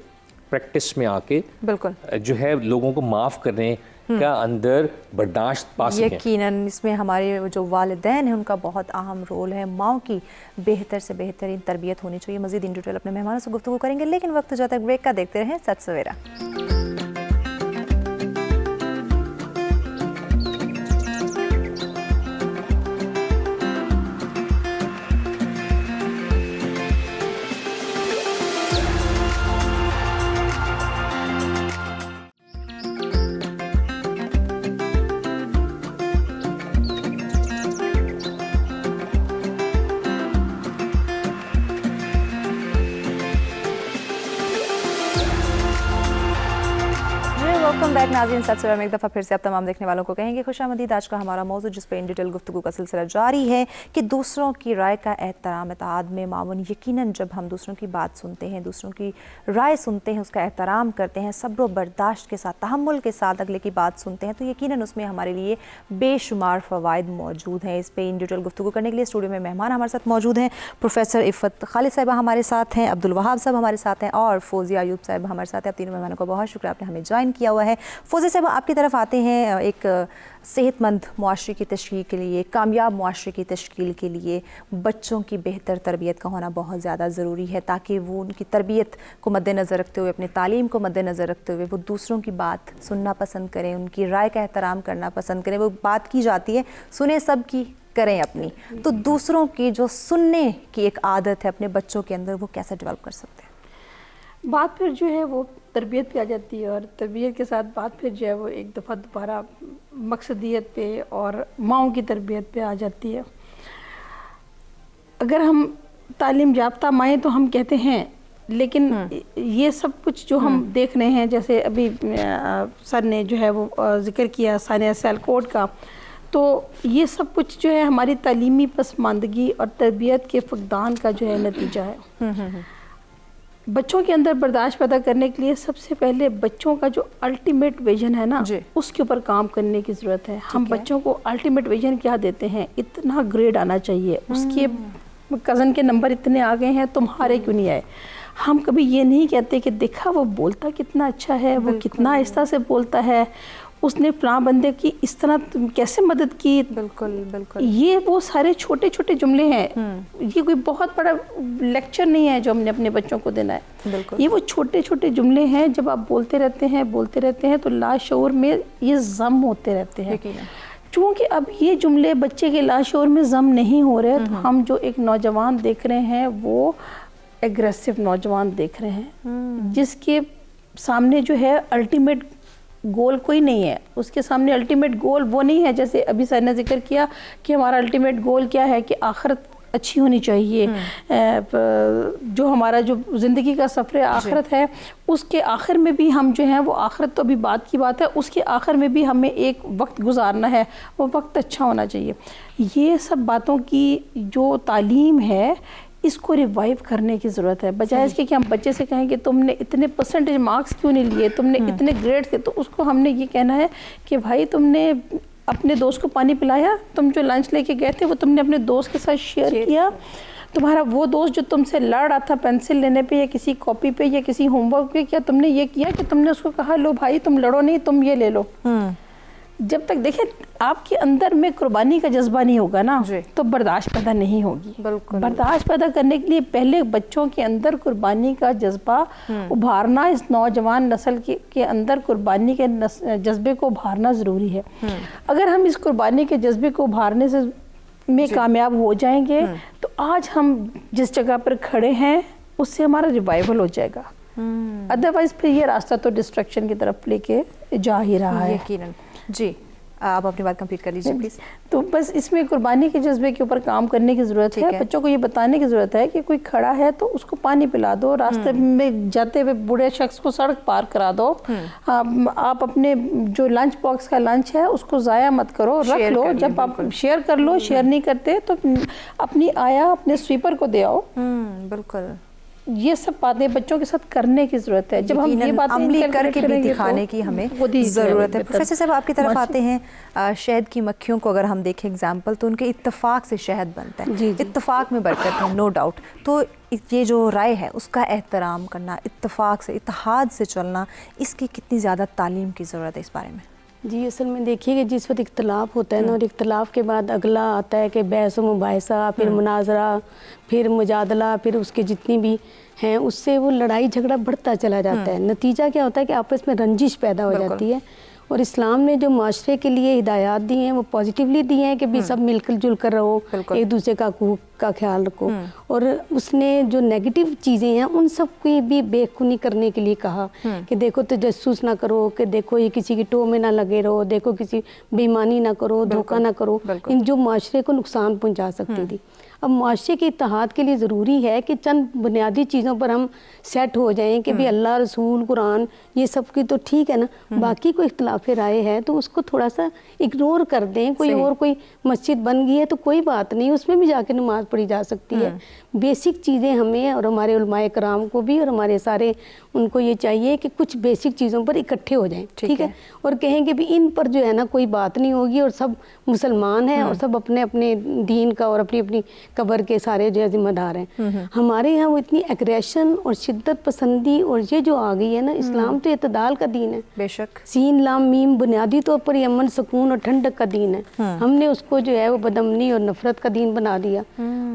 प्रैक्टिस में आके बिल्कुल जो है लोगों को माफ़ करने का अंदर बर्दाश्त पा सकें। यकीनन इसमें हमारे जो वालिदैन हैं उनका बहुत अहम रोल है। माओ की बेहतर से बेहतरीन तरबियत होनी चाहिए। मज़ीद इन डिटेल अपने मेहमानों से गुफ्तगू करेंगे, लेकिन वक्त जाता है ब्रेक का। देखते रहें सच सवेरा। वेलकम बैक नाज़रीन, सच में एक दफ़ा फिर से आप तमाम देखने वालों को कहेंगे खुशामदीद। आज का हमारा मौजूद जिस पर इन डिटेल गुफ्तगू का सिलसिला जारी है कि दूसरों की राय का एहतराम इत्तेहाद में मावन। यकीनन जब हम दूसरों की बात सुनते हैं, दूसरों की राय सुनते हैं, उसका एहतराम करते हैं, सब्र व बर्दाश्त के साथ, तहम्मुल के साथ अगले की बात सुनते हैं, तो यकीनन उसमें हमारे लिए बेशुमार फ़वाइद मौजूद हैं। इस पर इन डिटेल गुफ्तगू करने के लिए स्टूडियो में मेहमान हमारे साथ मौजूद हैं। प्रोफेसर इफ़त खालिद साहिबा हमारे साथ हैं, अब्दुल वहाब साहब हमारे साथ हैं और फौजिया अयूब साहब हमारे साथ हैं। आप तीनों मेहमानों को बहुत शुक्रिया, आपने हमें ज्वाइन किया हुआ है। फौजी साहब, आपकी तरफ आते हैं। एक सेहतमंद मुआशरे की तश्कील के लिए, कामयाब मुआशरे की तश्कील के लिए बच्चों की बेहतर तरबियत का होना बहुत ज़्यादा ज़रूरी है, ताकि वो उनकी तरबियत को मद्देनज़र रखते हुए, अपनी तालीम को मद्देनज़र रखते हुए वो दूसरों की बात सुनना पसंद करें, उनकी राय का एहतराम करना पसंद करें। वो बात की जाती है, सुने सब की, करें अपनी। तो दूसरों की जो सुनने की एक आदत है अपने बच्चों के अंदर, वो कैसे डेवलप कर सकते हैं? बात फिर जो है वो तरबियत पे आ जाती है, और तरबियत के साथ बात फिर जो है वो एक दफ़ा दोबारा मकसदियत पे और माओं की तरबियत पे आ जाती है। अगर हम तालीम याफ्ता माएँ तो हम कहते हैं, लेकिन ये सब कुछ जो हम देख रहे हैं, जैसे अभी सर ने जो है वो जिक्र किया सानिया सियालकोट का, तो ये सब कुछ जो है हमारी तालीमी पसमानदगी और तरबियत के फकदान का जो है नतीजा है। बच्चों के अंदर बर्दाश्त पैदा करने के लिए सबसे पहले बच्चों का जो अल्टीमेट विजन है ना, उसके ऊपर काम करने की ज़रूरत है। हम बच्चों को अल्टीमेट विजन क्या देते हैं, इतना ग्रेड आना चाहिए, उसके कज़न के नंबर इतने आ गए हैं, तुम्हारे क्यों नहीं आए। हम कभी ये नहीं कहते कि देखा वो बोलता कितना अच्छा है, वो कितना आहिस्ता से बोलता है, उसने फलां बंदे की इस तरह कैसे मदद की। बिल्कुल बिल्कुल, ये वो सारे छोटे छोटे जुमले हैं। ये कोई बहुत बड़ा लेक्चर नहीं है जो हमने अपने बच्चों को देना है। ये वो छोटे छोटे जुमले हैं, जब आप बोलते रहते हैं तो लाशऊर में ये जम होते रहते हैं। चूँकि अब ये जुमले बच्चे के लाशऊर में जम नहीं हो रहे, तो हम जो एक नौजवान देख रहे हैं वो एग्रेसिव नौजवान देख रहे हैं, जिसके सामने जो है अल्टीमेट गोल कोई नहीं है। उसके सामने अल्टीमेट गोल वो नहीं है, जैसे अभी सर ने जिक्र किया कि हमारा अल्टीमेट गोल क्या है कि आखिरत अच्छी होनी चाहिए। जो हमारा जो ज़िंदगी का सफ़र आखिरत है, उसके आखिर में भी हम जो हैं वो आखिरत तो अभी बात की बात है, उसके आखिर में भी हमें एक वक्त गुजारना है, वो वक्त अच्छा होना चाहिए। ये सब बातों की जो तालीम है, इसको रिवाइव करने की ज़रूरत है। बजाय इसके कि हम बच्चे से कहें कि तुमने इतने परसेंटेज मार्क्स क्यों नहीं लिए, तुमने इतने ग्रेड्स थे, तो उसको हमने ये कहना है कि भाई तुमने अपने दोस्त को पानी पिलाया, तुम जो लंच लेके गए थे वो तुमने अपने दोस्त के साथ शेयर किया, तुम्हारा वो दोस्त जो तुमसे लड़ रहा था पेंसिल लेने पे या किसी कॉपी पे या किसी होमवर्क पे, क्या तुमने ये किया कि तुमने उसको कहा लो भाई तुम लड़ो नहीं, तुम ये ले लो। जब तक देखें आपके अंदर में कुर्बानी का जज्बा नहीं होगा ना, तो बर्दाश्त पैदा नहीं होगी। बर्दाश्त पैदा करने के लिए पहले बच्चों के अंदर कुर्बानी का जज्बा उभारना, इस नौजवान नस्ल के अंदर कुर्बानी के जज्बे को उभारना ज़रूरी है। अगर हम इस कुर्बानी के जज्बे को उभारने से में कामयाब हो जाएंगे, तो आज हम जिस जगह पर खड़े हैं उससे हमारा रिवाइवल हो जाएगा। अदरवाइज फिर ये रास्ता तो डिस्ट्रक्शन की तरफ लेके जा ही रहा है। यकीनन। जी, आप अपनी बात कंप्लीट कर लीजिए प्लीज़। तो बस इसमें कुर्बानी के जज्बे के ऊपर काम करने की ज़रूरत है। बच्चों को ये बताने की ज़रूरत है कि कोई खड़ा है तो उसको पानी पिला दो, रास्ते में जाते हुए बूढ़े शख्स को सड़क पार करा दो। आप अपने जो लंच बॉक्स का लंच है उसको ज़ाया मत करो, रख लो। जब आप शेयर कर लो, शेयर नहीं करते तो अपनी आया अपने स्वीपर को दे आओ। बिल्कुल, ये सब बातें बच्चों के साथ करने की ज़रूरत है। जब हम ये बातें अमली करके भी दिखाने की हमें ज़रूरत है। प्रोफेसर साहब आपकी तरफ आते हैं। शहद की मक्खियों को अगर हम देखें एग्जाम्पल, तो उनके इत्तेफाक से शहद बनता है, इत्तेफाक में बरकत है, नो डाउट। तो ये जो राय है उसका एहतराम करना, इत्तेफाक से, इत्तेहाद से चलना, इसकी कितनी ज़्यादा तालीम की ज़रूरत है इस बारे में? जी, असल में देखिए कि जिस वक्त इख्तलाफ होता है ना, और इख्तलाफ के बाद अगला आता है कि बहस व मुबाहिसा, फिर मुनाजरा, फिर मुजादला, फिर उसके जितनी भी हैं उससे वो लड़ाई झगड़ा बढ़ता चला जाता है। नतीजा क्या होता है कि आपस में रंजिश पैदा हो जाती है। और इस्लाम ने जो माशरे के लिए हिदायत दी हैं वो पॉजिटिवली दी हैं कि भी सब मिलकर जुल कर रहो, एक दूसरे का हकूक़ का ख्याल रखो। और उसने जो नेगेटिव चीज़ें हैं उन सब की भी बेखुनी करने के लिए कहा कि देखो तजस्सुस ना करो, कि देखो ये किसी की टो में ना लगे रहो, देखो किसी बेईमानी ना करो, धोखा ना करो, इन जो माशरे को नुकसान पहुँचा सकती थी। अब माशरे के इत्तेहाद के लिए ज़रूरी है कि चंद बुनियादी चीज़ों पर हम सेट हो जाएं कि भी अल्लाह, रसूल, कुरान, ये सब की तो ठीक है ना, बाकी कोई इख्तलाफ राय है तो उसको थोड़ा सा इग्नोर कर दें। कोई मस्जिद बन गई है तो कोई बात नहीं, उसमें भी जाके नमाज पढ़ी जा सकती है। बेसिक चीज़ें हमें और हमारे उलमाए कराम को भी और हमारे सारे उनको ये चाहिए कि कुछ बेसिक चीज़ों पर इकट्ठे हो जाएं, ठीक है, और कहें कि भी इन पर जो है ना कोई बात नहीं होगी और सब मुसलमान हैं और सब अपने अपने दीन का और अपनी अपनी कब्र के सारे जो जिम्मेदार हैं। हमारे यहाँ वो इतनी एग्रेशन और शिद्दत पसंदी और ये जो आ गई है ना, इस्लाम तो इत्तदाल का दीन है, बेशक सीन लाम मीम बुनियादी तौर पर अमन सुकून और ठंडक का दीन है। हमने उसको जो है वो बदमनी और नफरत का दीन बना दिया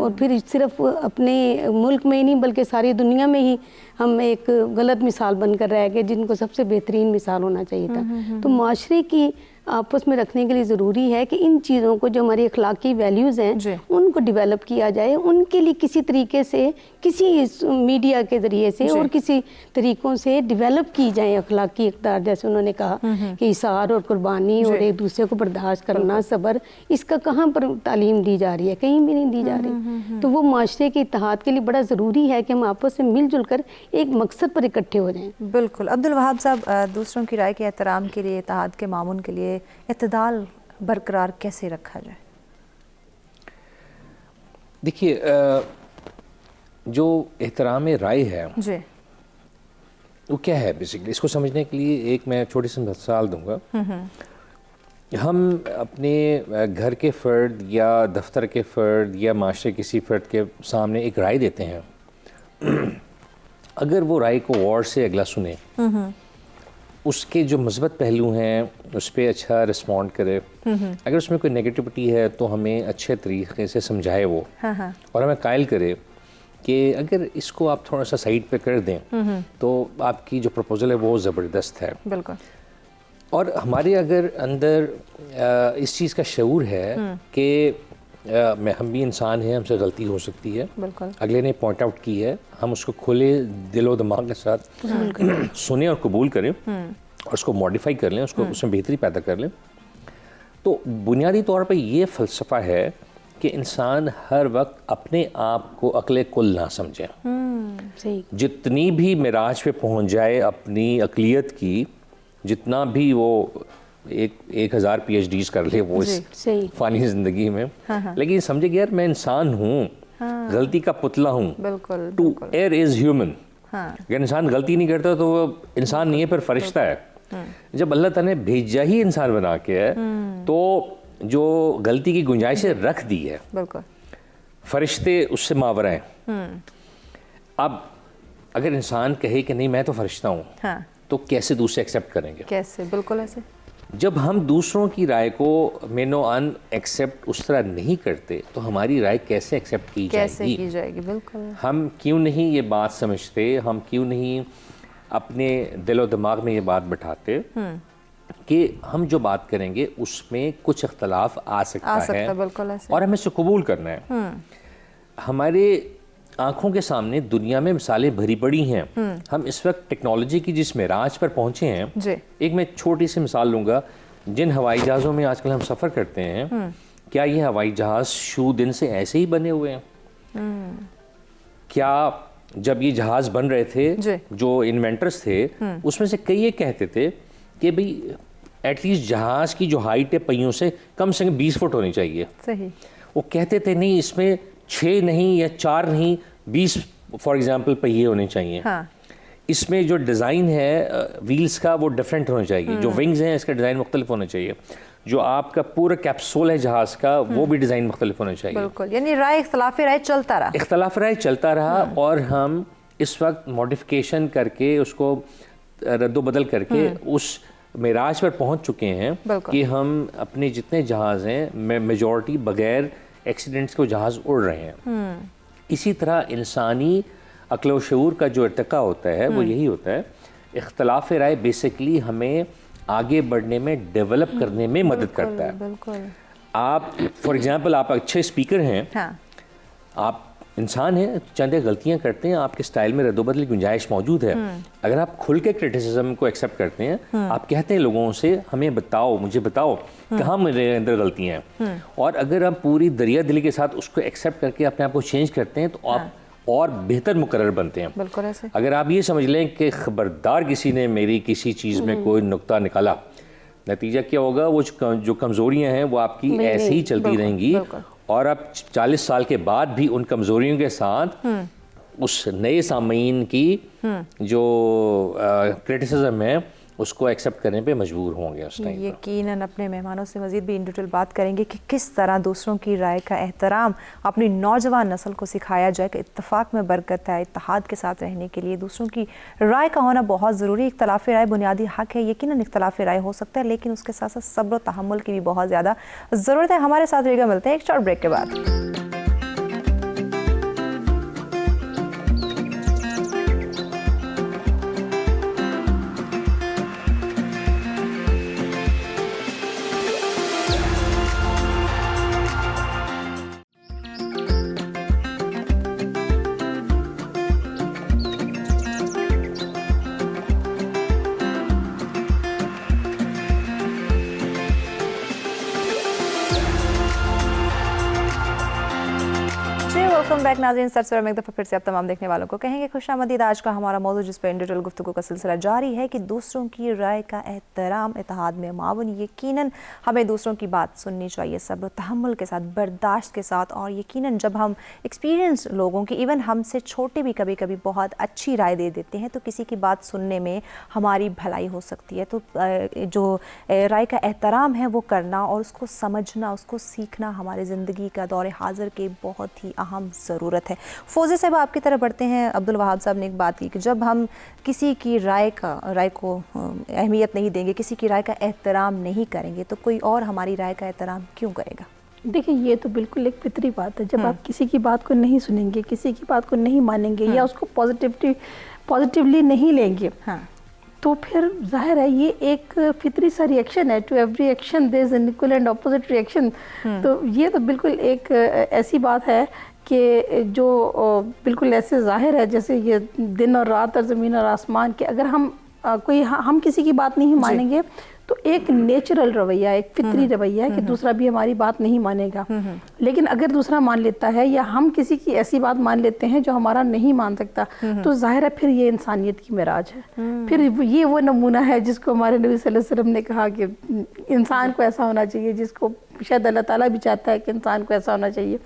और फिर सिर्फ अपने मुल्क में ही नहीं बल्कि सारी दुनिया में ही हम एक गलत मिसाल बनकर रह गए, जिनको सबसे बेहतरीन मिसाल होना चाहिए था। तो माशरे की आपस में रखने के लिए ज़रूरी है कि इन चीज़ों को जो हमारी अखलाकी वैल्यूज़ हैं उनको डेवलप किया जाए, उनके लिए किसी तरीके से किसी मीडिया के ज़रिए से और किसी तरीक़ों से डेवलप की जाए अखलाकी इक़्तिदार। जैसे उन्होंने कहा कि इसार और कुर्बानी और एक दूसरे को बर्दाश्त करना, सब्र, इसका कहाँ पर तालीम दी जा रही है? कहीं भी नहीं दी जा रही। तो वो माशरे के इत्तेहाद के लिए बड़ा ज़रूरी है कि हम आपस में मिलजुल कर एक मकसद पर इकट्ठे हो जाएँ। बिल्कुल। अब्दुल वहाब साहब, दूसरों की राय के एहतराम के लिए, इत्तेहाद के मामून के लिए इत्तेदाल बरकरार कैसे रखा जाए? देखिए, जो एहतराम राय है वो क्या है बेसिकली, इसको समझने के लिए एक मैं छोटी सी मिसाल दूंगा। हम अपने घर के फ़र्द या दफ्तर के फ़र्द या माशरे किसी फ़र्द के सामने एक राय देते हैं। अगर वो राय को गौर से अगला सुने, उसके जो मुस्बत पहलू हैं उस पर अच्छा रिस्पॉन्ड करे, अगर उसमें कोई नेगेटिविटी है तो हमें अच्छे तरीके से समझाए वो, और हमें कायल करे कि अगर इसको आप थोड़ा सा साइड पे कर दें तो आपकी जो प्रपोज़ल है वो ज़बरदस्त है। बिल्कुल। और हमारे अगर अंदर इस चीज़ का शऊर है कि हम भी इंसान हैं, हमसे गलती हो सकती है, बिल्कुल, अगले ने पॉइंट आउट की है, हम उसको खुले दिलो दिमाग के साथ सुने और कबूल करें और उसको मॉडिफाई कर लें, उसको उसमें बेहतरी पैदा कर लें। तो बुनियादी तौर पे ये फ़लसफ़ा है कि इंसान हर वक्त अपने आप को अक्ले कुल ना समझे। सही। जितनी भी मिराज पे पहुंच जाए अपनी अकलियत की, जितना भी वो 1000 PhDs कर ले वो इस फानी ज़िंदगी में, लेकिन समझे कि यार मैं इंसान हूँ, गलती का पुतला हूँ। बिल्कुल। To err is human. अगर इंसान गलती नहीं करता तो वो इंसान नहीं है, फिर फरिश्ता है। जब अल्लाह ताला ने भेजा ही इंसान बना के है तो जो गलती की गुंजाइशें रख दी है, बिल्कुल, फरिश्ते उससे मावरा हैं। अब अगर इंसान कहे कि नहीं मैं तो फरिश्ता हूँ, तो कैसे दूसरे एक्सेप्ट करेंगे? कैसे? बिल्कुल ऐसे। जब हम दूसरों की राय को मेनो अन एक्सेप्ट उस तरह नहीं करते तो हमारी राय कैसे एक्सेप्ट की जाएगी? बिल्कुल। हम क्यों नहीं ये बात समझते, हम क्यों नहीं अपने दिलो दिमाग में ये बात बिठाते कि हम जो बात करेंगे उसमें कुछ इख्तलाफ आ सकता है, बिल्कुल ऐसे। और हमें इसे कबूल करना है। हमारे आंखों के सामने दुनिया में मिसालें भरी पड़ी हैं। हम इस वक्त टेक्नोलॉजी की जिस मेराज पर पहुंचे हैं जी। एक मैं छोटी सी मिसाल लूँगा। जिन हवाई जहाज़ों में आजकल हम सफ़र करते हैं, क्या ये हवाई जहाज़ शू दिन से ऐसे ही बने हुए हैं? क्या जब ये जहाज़ बन रहे थे, जो इन्वेंटर्स थे उसमें से कई ये कहते थे कि भाई एटलीस्ट जहाज़ की जो हाइट है पहियों से कम 20 फुट होनी चाहिए। सही। वो कहते थे नहीं, इसमें 6 नहीं या 4 नहीं 20 फॉर एग्जांपल पहिए होने चाहिए। इसमें जो डिज़ाइन है व्हील्स का वो डिफरेंट होना चाहिए, जो विंग्स हैं इसका डिज़ाइन मुख्तलिफ होना चाहिए, जो आपका पूरा कैप्सूल है जहाज़ का वो भी डिज़ाइन मुख्तलिफ होना चाहिए। बिल्कुल, यानी इख्तलाफ राय चलता रहा, और हम इस वक्त मॉडिफिकेशन करके उसको रद्दोबदल करके उस मेराज पर पहुंच चुके हैं कि हम अपने जितने जहाज़ हैं मेजॉरिटी बगैर एक्सीडेंट्स को जहाज़ उड़ रहे हैं। इसी तरह इंसानी अक्ल व शऊर का जो इर्तिका होता है वो यही होता है। इख्तलाफ राय बेसिकली हमें आगे बढ़ने में, डेवलप करने में मदद करता है। बिल्कुल। आप फॉर एग्जांपल आप अच्छे स्पीकर हैं, आप इंसान हैं, चंद गलतियां करते हैं, आपके स्टाइल में रद्दोबदल की गुंजाइश मौजूद है। अगर आप खुल के क्रिटिसिज्म को एक्सेप्ट करते हैं, आप कहते हैं लोगों से हमें बताओ, मुझे बताओ कहाँ मेरे अंदर गलतियां हैं, और अगर आप पूरी दरिया दिली के साथ उसको एक्सेप्ट करके अपने आप को चेंज करते हैं तो आप और बेहतर मुकर्रर बनते हैं। बिल्कुल ऐसे। अगर आप ये समझ लें कि खबरदार किसी ने मेरी किसी चीज़ में कोई नुक्ता निकाला, नतीजा क्या होगा? वो जो कमज़ोरियाँ हैं वो आपकी ऐसे ही चलती रहेंगी, और अब 40 साल के बाद भी उन कमज़ोरियों के साथ उस नए सामीन की जो क्रिटिसिज्म है उसको एक्सेप्ट करने पे मजबूर होंगे उस टाइम। यकीनन अपने मेहमानों से मज़ीद भी इन डिटेल बात करेंगे कि किस तरह दूसरों की राय का एहतराम अपनी नौजवान नस्ल को सिखाया जाए कि इत्तेफाक में बरकत है, इत्तेहाद के साथ रहने के लिए दूसरों की राय का होना बहुत ज़रूरी। इख्तलाफ राय बुनियादी हक है, यकीनन इख्तलाफ राय हो सकता है, लेकिन उसके साथ साथ सब्र और तहम्मुल की भी बहुत ज़्यादा ज़रूरत है। हमारे साथ रहेगा, मिलते हैं एक शॉर्ट ब्रेक के बाद। वेलकम बैक नाज़रीन। सरसरा में एक दफ़ा फिर से आप तमाम देखने वालों को कहेंगे खुशामदीद। आज का हमारा मौजूद जिस पर इंडिविजुअल गुफ्तगू का सिलसिला जारी है कि दूसरों की राय का एहतराम, इत्तेहाद में मावन। यकीनन हमें दूसरों की बात सुननी चाहिए सब्र तहम्मुल के साथ, बर्दाश्त के साथ। और यकीनन जब हम एक्सपीरियंस लोगों की, इवन हमसे छोटे भी कभी कभी बहुत अच्छी राय दे देते हैं, तो किसी की बात सुनने में हमारी भलाई हो सकती है। तो जो राय का एहतराम है वो करना और उसको समझना, उसको सीखना हमारी ज़िंदगी का दौर हाज़िर के बहुत ही अहम ज़रूरत है। फौजी साहब आपकी तरफ बढ़ते हैं। अब्दुल वहाब साहब ने एक बात की कि जब हम किसी की राय को अहमियत नहीं देंगे, किसी की राय का एहतराम नहीं करेंगे, तो कोई और हमारी राय का एहतराम क्यों करेगा? देखिए, ये तो बिल्कुल एक फितरी बात है। जब आप किसी की बात को नहीं सुनेंगे, किसी की बात को नहीं मानेंगे या उसको पॉजिटिवली नहीं लेंगे, तो फिर जाहिर है ये एक फितरी सा रिएक्शन है। To every action there is an equal and opposite reaction. तो ये तो बिल्कुल एक ऐसी बात है कि जो बिल्कुल ऐसे जाहिर है जैसे ये दिन और रात और ज़मीन और आसमान के। अगर हम किसी की बात नहीं मानेंगे तो एक नेचुरल रवैया, एक फितरी रवैया है कि दूसरा भी हमारी बात नहीं मानेगा। लेकिन अगर दूसरा मान लेता है या हम किसी की ऐसी बात मान लेते हैं जो हमारा नहीं मान सकता, तो जाहिर है फिर ये इंसानियत की मिराज है। फिर ये वो नमूना है जिसको हमारे नबी सल्लल्लाहु अलैहि वसल्लम ने कहा कि इंसान को ऐसा होना चाहिए, जिसको शायद अल्लाह ताला भी चाहता है कि इंसान को ऐसा होना चाहिए।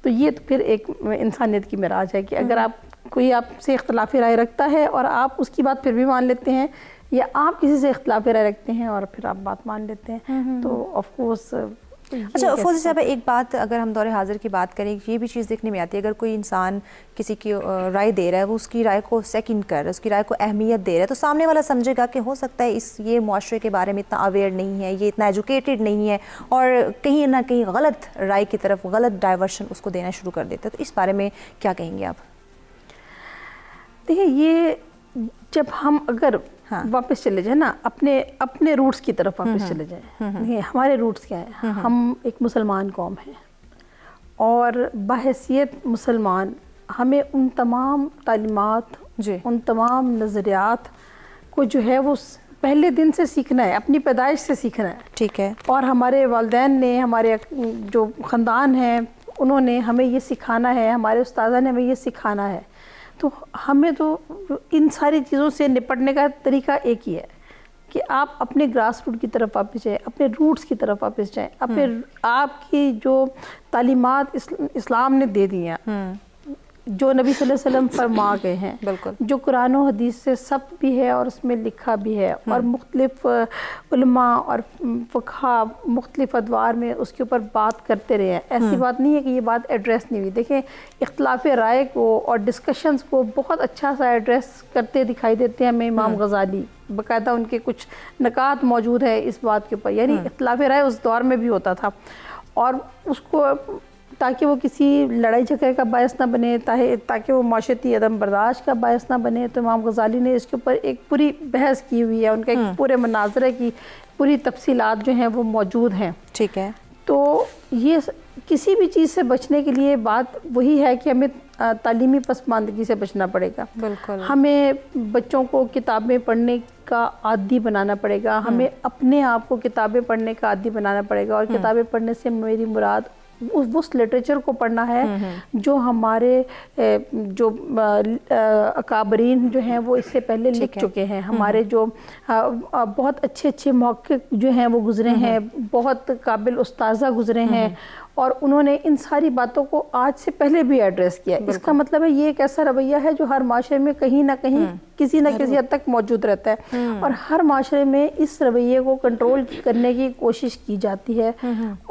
तो ये तो फिर एक इंसानियत की मिराज है कि अगर कोई आपसे इख्तलाफी राय रखता है और आप उसकी बात फिर भी मान लेते हैं, या आप किसी से इख्तलाफी राय रखते हैं और फिर आप बात मान लेते हैं, तो ऑफ कोर्स। अच्छा फौजी साहब, एक बात अगर हम दौरे हाजिर की बात करें, ये भी चीज़ देखने में आती है, अगर कोई इंसान किसी की राय दे रहा है, वो उसकी राय को सेकंड कर रहा है, उसकी राय को अहमियत दे रहा है, तो सामने वाला समझेगा कि हो सकता है ये मुआशरे के बारे में इतना अवेयर नहीं है, ये इतना एजुकेटेड नहीं है, और कहीं ना कहीं गलत राय की तरफ, गलत डाइवर्शन उसको देना शुरू कर देता है। तो इस बारे में क्या कहेंगे आप? देखिए, ये जब हम अगर वापस चले जाए ना, अपने रूट्स की तरफ वापस चले जाए। हमारे रूट्स क्या है? हम एक मुसलमान कौम हैं और बहैसियत मुसलमान हमें उन तमाम तालीमात, उन तमाम नज़रियात को जो है वो पहले दिन से सीखना है, अपनी पैदाइश से सीखना है। ठीक है। और हमारे वालिदैन ने, हमारे जो ख़ानदान हैं, उन्होंने हमें ये सिखाना है, हमारे उस्ताज़ा ने हमें ये सिखाना है। तो हमें तो इन सारी चीज़ों से निपटने का तरीका एक ही है कि आप अपने ग्रास रूट की तरफ वापस जाएँ, अपने रूट्स की तरफ वापस जाएँ, अपने आपकी जो तालीमात इस्लाम ने दे दी हैं, जो नबी सल्लल्लाहु अलैहि वसल्लम फरमा गए हैं, बिल्कुल, जो कुरान और हदीस से सब भी है और उसमें लिखा भी है, और मुख्तलिफ उलमा और फ़ुक़हा मुख्तलिफ अदवार में उसके ऊपर बात करते रहे हैं। ऐसी बात नहीं है कि ये बात एड्रेस नहीं हुई। देखें, इख्तलाफ़ राय को और डिस्कशंस को बहुत अच्छा सा एड्रेस करते दिखाई देते हैं हमें इमाम गज़ाली। बाकायदा उनके कुछ नकात मौजूद है इस बात के ऊपर, यानी इख्तलाफ़ राय उस दौर में भी होता था, और उसको ताकि वो किसी लड़ाई झगड़े का बायस ना बने, ताकि वो माशरती अदम बर्दाश्त का बायस ना बने। तो इमाम गज़ाली ने इसके ऊपर एक पूरी बहस की हुई है, उनका एक पूरे मनाज़रे की पूरी तफसीलात जो हैं वो मौजूद हैं। ठीक है। तो ये किसी भी चीज़ से बचने के लिए बात वही है कि हमें तालीमी पसमानदगी से बचना पड़ेगा। बिल्कुल। हमें बच्चों को किताबें पढ़ने का आदी बनाना पड़ेगा, हमें अपने आप को किताबें पढ़ने का आदी बनाना पड़ेगा। और किताबें पढ़ने से मेरी मुराद उस लिटरेचर को पढ़ना है जो हमारे जो अकाबरीन जो हैं वो इससे पहले लिख चुके हैं। हमारे जो बहुत अच्छे अच्छे मौके जो हैं वो गुजरे हैं, बहुत काबिल उस्ताज़ा गुजरे हैं, और उन्होंने इन सारी बातों को आज से पहले भी एड्रेस किया। इसका मतलब है ये एक ऐसा रवैया है जो हर माशरे में कहीं ना कहीं किसी न किसी हद तक मौजूद रहता है, और हर माशरे में इस रवैये को कंट्रोल करने की कोशिश की जाती है।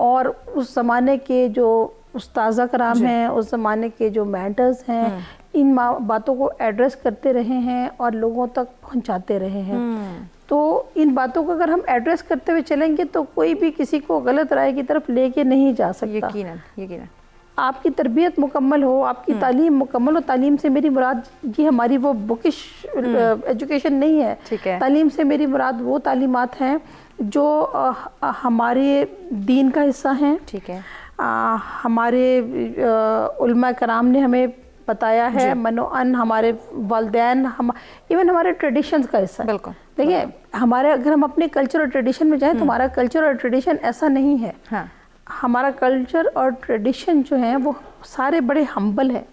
और उस ज़माने के जो उस्ताज़ा कराम हैं, उस ज़माने के जो मेंटर्स हैं, इन बातों को एड्रेस करते रहे हैं और लोगों तक पहुंचाते रहे हैं। तो इन बातों को अगर हम एड्रेस करते हुए चलेंगे तो कोई भी किसी को गलत राय की तरफ लेके नहीं जा सकता। यकीनन आपकी तरबियत मुकम्मल हो, आपकी तालीम मुकम्मल हो। तालीम से मेरी मुराद जी हमारी वो बुकिश एजुकेशन नहीं है। ठीक है। तालीम से मेरी मुराद वो तालीमात हैं जो हमारे दीन का हिस्सा हैं। ठीक है। हमारे उलमा कराम ने हमें बताया है, मनोअन हमारे वालिदैन, इवन हमारे ट्रेडिशंस का हिस्सा। बिल्कुल। देखिए, हमारे अगर हम अपने कल्चर और ट्रेडिशन में जाएं तो हमारा कल्चर और ट्रेडिशन ऐसा नहीं है। हाँ। हमारा कल्चर और ट्रेडिशन जो है वो सारे बड़े हम्बल हैं,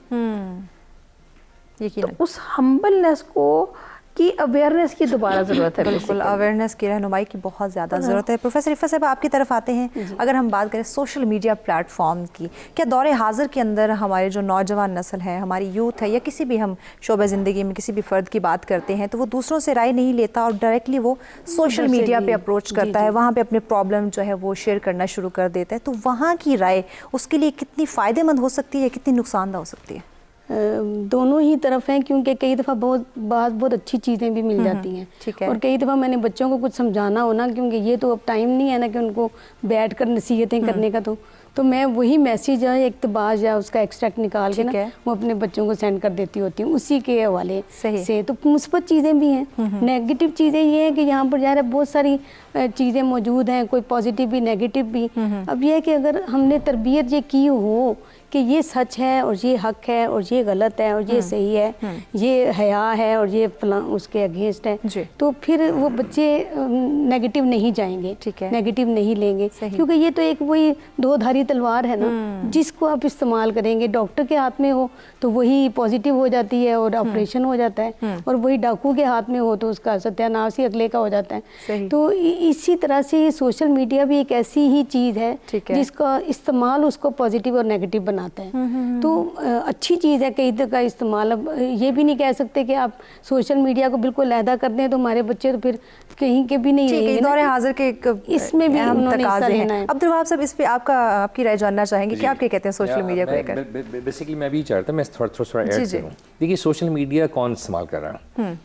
यकीनन। तो उस हम्बलनेस को की अवेयरनेस की दोबारा ज़रूरत है। बिल्कुल, अवेयरनेस की, रहनुमाई की बहुत ज़्यादा ज़रूरत है। प्रोफेसर इफ़ा साहब, आपकी तरफ आते हैं। अगर हम बात करें सोशल मीडिया प्लेटफॉर्म की, क्या दौरे हाजिर के अंदर हमारे जो नौजवान नस्ल है, हमारी यूथ है, या किसी भी हम शोबे ज़िंदगी में किसी भी फ़र्द की बात करते हैं, तो वो दूसरों से राय नहीं लेता और डायरेक्टली वो सोशल मीडिया पे अप्रोच करता है, वहाँ पे अपने प्रॉब्लम जो है वो शेयर करना शुरू कर देता है। तो वहाँ की राय उसके लिए कितनी फ़ायदेमंद हो सकती है, कितनी नुकसानदा हो सकती है? दोनों ही तरफ हैं, क्योंकि कई दफ़ा बहुत अच्छी चीज़ें भी मिल जाती हैं। ठीक है। और कई दफ़ा मैंने बच्चों को कुछ समझाना हो ना, क्योंकि ये तो अब टाइम नहीं है ना कि उनको बैठ कर नसीहतें करने का, तो मैं वही मैसेज या इक़्तिबास या उसका एक्सट्रैक्ट निकाल के ना वो अपने बच्चों को सेंड कर देती होती हूँ उसी के हवाले से। तो मुस्बत चीज़ें भी हैं, नेगेटिव चीज़ें ये हैं कि यहाँ पर ज़ाहिर है बहुत सारी चीज़ें मौजूद हैं, कोई पॉजिटिव भी नेगेटिव भी। अब ये है कि अगर हमने तरबियत ये की हो कि ये सच है और ये हक है और ये गलत है और ये सही है, ये हया है और ये फलां उसके अगेंस्ट है, तो फिर वो बच्चे नेगेटिव नहीं जाएंगे, नेगेटिव नहीं लेंगे, क्योंकि ये तो एक वही दो धारी तलवार है ना, जिसको आप इस्तेमाल करेंगे। डॉक्टर के हाथ में हो तो वही पॉजिटिव हो जाती है और ऑपरेशन हो जाता है, और वही डाकू के हाथ में हो तो उसका सत्यानाश ही अगले का हो जाता है। तो इसी तरह से सोशल मीडिया भी एक ऐसी ही चीज़ है जिसका इस्तेमाल उसको पॉजिटिव और नेगेटिव बनाता है। तो अच्छी चीज़ है कई तरह का इस्तेमाल। अब ये भी नहीं कह सकते कि आप सोशल मीडिया को बिल्कुल अलहदा कर दें तो हमारे बच्चे तो फिर कहीं के भी नहीं रहेंगे। दौरे हाजिर के इसमें भी उन्होंने हिस्सा लेना है। अब्दुल वहाब साहब, इस पे आपकी राय जानना चाहेंगे कि आप क्या कहते हैं सोशल मीडिया को लेकर? बेसिकली मैं भी चाहता हूँ मैं थोड़ा ऐड करूँ। देखिए, सोशल मीडिया कौन इस्तेमाल कर रहा है?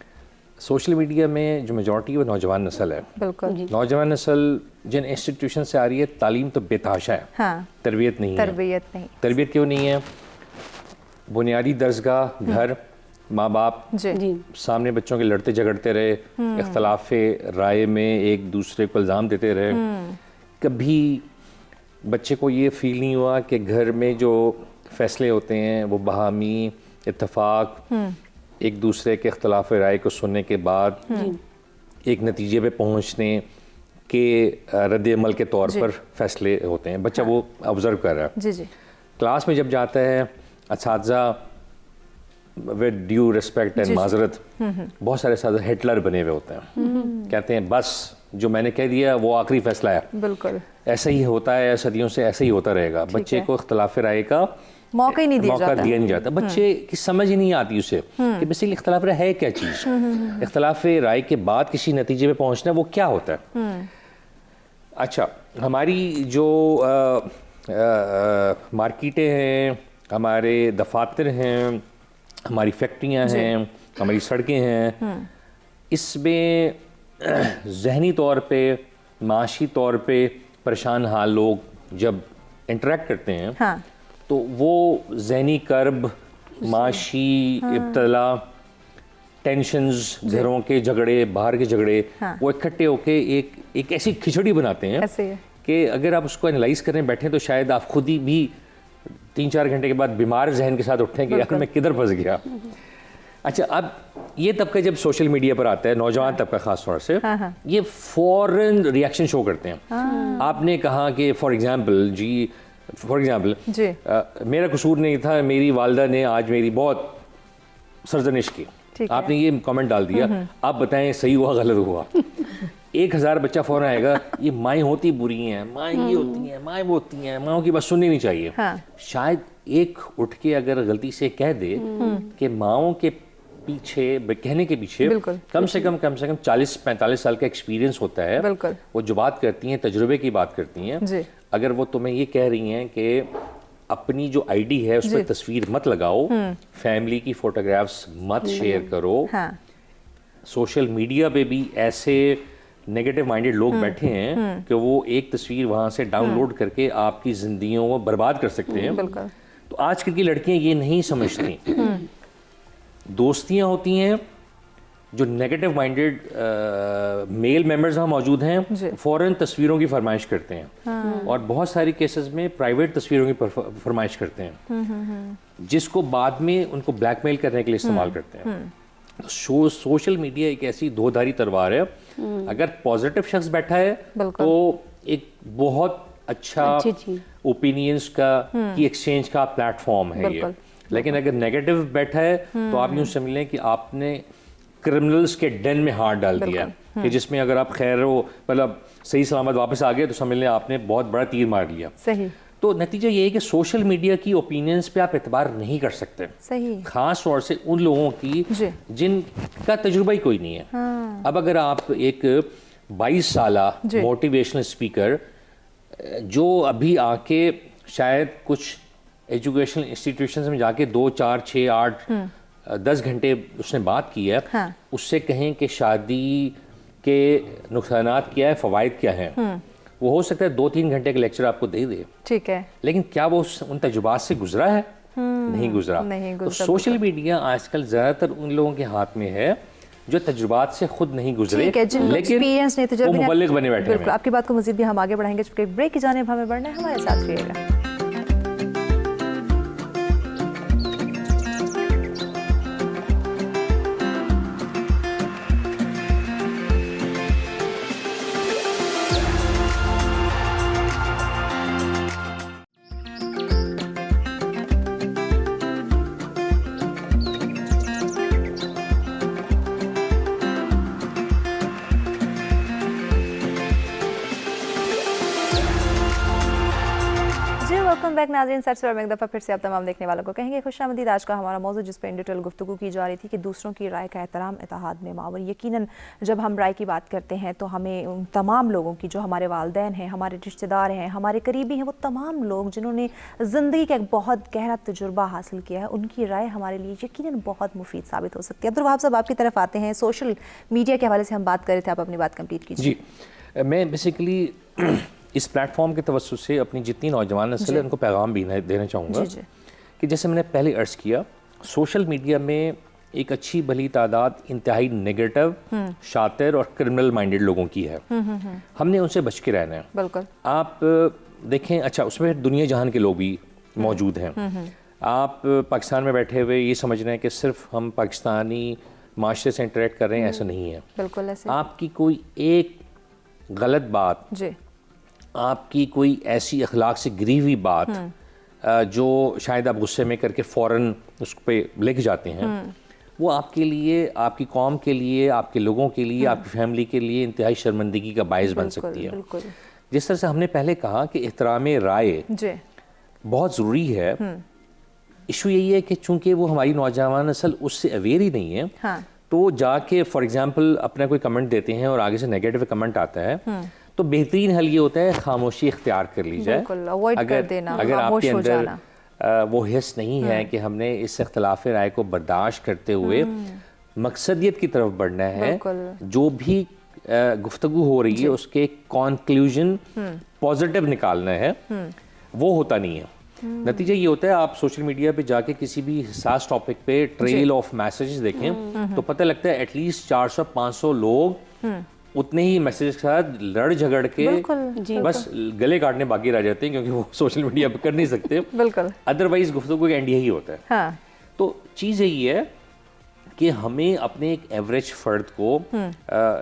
सोशल मीडिया में जो मेजॉरिटी है वो नौजवान नस्ल है। बिल्कुल। नौजवान नस्ल जिन इंस्टीट्यूशन से आ रही है, तालीम तो बेतहाशा है। हाँ। तरबियत नहीं है। तरबियत क्यों नहीं है? बुनियादी दर्जगाह घर, माँ बाप सामने बच्चों के लड़ते झगड़ते रहे, इख्तलाफ राय में एक दूसरे को इल्ज़ाम देते रहे। कभी बच्चे को ये फील नहीं हुआ कि घर में जो फैसले होते हैं वो बाहमी इत्तफाक, एक दूसरे के इख्तलाफ राय को सुनने के बाद एक नतीजे पे पहुंचने के रद्द-ए-अमल के तौर पर फैसले होते हैं। बच्चा वो ऑब्ज़र्व कर रहा है। क्लास में जब जाता है, असातिज़ा विद ड्यू रिस्पेक्ट एंड माजरत, बहुत सारे असातिज़ा हिटलर बने हुए होते हैं। कहते हैं बस जो मैंने कह दिया वो आखिरी फैसला है। बिल्कुल ऐसा ही होता है, सदियों से ऐसा ही होता रहेगा। बच्चे को इख्तलाफ राय का मौका दिया नहीं जाता। बच्चे की समझ ही नहीं आती उसे कि बेसिकली इख्तलाफ राय है क्या चीज़। इख्तलाफ राय के बाद किसी नतीजे पे पहुंचना वो क्या होता है। अच्छा, हमारी जो मार्केटें हैं, हमारे दफातर हैं, हमारी फैक्ट्रियां हैं, हमारी सड़कें हैं, इसमें ज़हनी तौर पे, माशी तौर पे परेशान हाल लोग जब इंटरेक्ट करते हैं, तो वो ज़हनी कर्ब, माशी इब्तला, टेंशन्स, घरों के झगड़े, बाहर के झगड़े, वो इकट्ठे होके एक ऐसी खिचड़ी बनाते हैं कि अगर आप उसको एनालाइज करने बैठे तो शायद आप खुद ही भी 3-4 घंटे के बाद बीमार जहन के साथ उठें कि यार मैं किधर फंस गया। अच्छा, अब ये तबका जब सोशल मीडिया पर आता है, नौजवान तबका खास तौर से, ये फौरन रिएक्शन शो करते हैं। आपने कहा कि फॉर एग्जाम्पल मेरा कसूर नहीं था, मेरी वालदा ने आज मेरी बहुत सरजनिश की, आपने ये कमेंट डाल दिया, आप बताएं सही हुआ गलत हुआ। 1000 बच्चा फौरन आएगा, ये माएँ होती बुरी हैं, माएँ ये होती हैं, माएँ वो होती हैं, माओं की बात सुननी नहीं चाहिए। शायद एक उठ के अगर गलती से कह दे कि माओं के पीछे, कहने के पीछे कम से कम 40-45 साल का एक्सपीरियंस होता है। वो जो बात करती हैं तजुर्बे की बात करती हैं। अगर वो तुम्हें ये कह रही हैं कि अपनी जो आईडी है उस पर तस्वीर मत लगाओ, फैमिली की फोटोग्राफ्स मत शेयर करो, सोशल मीडिया पे भी ऐसे नेगेटिव माइंडेड लोग बैठे हैं कि वो एक तस्वीर वहां से डाउनलोड करके आपकी जिंदगियों को बर्बाद कर सकते हैं। तो आजकल की लड़कियां ये नहीं समझती। दोस्तियां होती हैं, जो नेगेटिव माइंडेड मेल मेंबर्स वहाँ मौजूद हैं, फौरन तस्वीरों की फरमाइश करते हैं। और बहुत सारी केसेस में प्राइवेट तस्वीरों की फरमाइश करते हैं, जिसको बाद में उनको ब्लैकमेल करने के लिए इस्तेमाल करते हैं। सोशल मीडिया एक ऐसी दोधारी तलवार है। अगर पॉजिटिव शख्स बैठा है तो एक बहुत अच्छा जी। ओपिनियंस का की एक्सचेंज का प्लेटफॉर्म है ये। लेकिन अगर नेगेटिव बैठा है तो आप यूँ समझ लें कि आपने क्रिमिनल्स के डेन में हाथ डाल दिया कि जिसमें अगर आप खैर हो मतलब सही सलामत वापस आ गए तो समझ लें आपने बहुत बड़ा तीर मार लिया। सही। तो नतीजा ये है कि सोशल मीडिया की ओपिनियंस पे आप एतबार नहीं कर सकते। सही। खास तौर से उन लोगों की जिनका तजुर्बा ही कोई नहीं है। हाँ। अब अगर आप एक 22 साला मोटिवेशनल स्पीकर जो अभी आके शायद कुछ एजुकेशनल इंस्टीट्यूशंस में जाके 2, 4, 6, 8, 10 घंटे उसने बात की है, हाँ। उससे कहें कि शादी के नुकसानात क्या है, फ़वाइद क्या हैं, वो हो सकता है 2-3 घंटे का लेक्चर आपको दे दे। ठीक है। लेकिन क्या वो उन तजुर्बात से गुजरा है? नहीं गुजरा। तो सोशल मीडिया आजकल ज़्यादातर उन लोगों के हाथ में है जो तजुर्बात से खुद नहीं गुजरे, लेकिन वो मुबल्लिग बने बैठे हैं। बिल्कुल, आपकी बात को मज़ीद भी हम आगे बढ़ाएंगे, चूँकि ब्रेक की जानिब हमें बढ़ना है, हमारे साथ रहिएगा। वेलकम बैक नाज़रीन, सर और मैं एक दफ़ा फिर से आप तमाम देखने वालों को कहेंगे खुशामदीद। आज का हमारा मौजूद जिस पर इन डिटेल गुफ्तगू की जा रही थी कि दूसरों की राय का एहतराम इत्तेहाद में मावर। यकीनन जब हम राय की बात करते हैं तो हमें उन तमाम लोगों की जो हमारे वालिदैन हैं, हमारे रिश्तेदार हैं, हमारे करीबी हैं, वो तमाम लोग जिन्होंने ज़िंदगी का एक बहुत गहरा तजुर्बा हासिल किया है, उनकी राय हमारे लिए यकीनन बहुत मुफीद साबित हो सकती है। अब्दुल वहाब साहब, आपकी तरफ आते हैं। सोशल मीडिया के हवाले से हम बात कर रहे थे, आप अपनी बात कंप्लीट कीजिए। जी, मैं बेसिकली इस प्लेटफॉर्म के तवस्सुस से अपनी जितनी नौजवान नस्ल है उनको पैगाम भी देना चाहूँगा कि जैसे मैंने पहले अर्ज़ किया, सोशल मीडिया में एक अच्छी भली तादाद इंतहाई नेगेटिव, शातिर और क्रिमिनल माइंडेड लोगों की है। हमने उनसे बच के रहना है। बिल्कुल। आप देखें, अच्छा उसमें दुनिया जहान के लोग भी मौजूद हैं। आप पाकिस्तान में बैठे हुए ये समझ रहे हैं कि सिर्फ हम पाकिस्तानी माशरे से इंटरेक्ट कर रहे हैं, ऐसा नहीं है। बिल्कुल ऐसे। आपकी कोई एक गलत बात, आपकी कोई ऐसी अखलाक से गिरी हुई बात जो शायद आप गुस्से में करके फ़ौरन उस पर लिख जाते हैं, वो आपके लिए, आपकी कौम के लिए, आपके लोगों के लिए, आपकी फैमिली के लिए इंतहाई शर्मिंदगी का बायस बन सकती है। जिस तरह से हमने पहले कहा कि एहतराम राय बहुत ज़रूरी है। इशू यही है कि चूँकि वो हमारी नौजवान नस्ल उससे अवेयर ही नहीं है, तो जाके फॉर एग्ज़ाम्पल अपना कोई कमेंट देते हैं और आगे से नेगेटिव कमेंट आता है, तो बेहतरीन हल ये होता है खामोशी इख्तियार कर ली जाए। अगर आपके अंदर वो हिस्स नहीं है कि हमने इस इख्तिलाफ राय को बर्दाश्त करते हुए मकसदियत की तरफ बढ़ना है, जो भी गुफ्तगू हो रही है उसके कॉन्क्लूजन पॉजिटिव निकालना है, वो होता नहीं है। नतीजा ये होता है, आप सोशल मीडिया पे जाके किसी भी हसास टॉपिक पे ट्रेल ऑफ मैसेजेस देखें तो पता लगता है एटलीस्ट 400-500 लोग उतने ही मैसेज के साथ लड़ झगड़ के बस गले काटने बाकी रह जाते हैं, क्योंकि वो सोशल मीडिया पे कर नहीं सकते। अदरवाइज गुफ्तगू का एंड यही होता है। हाँ। तो चीज़ यही है कि हमें अपने एक एवरेज फ़र्द को,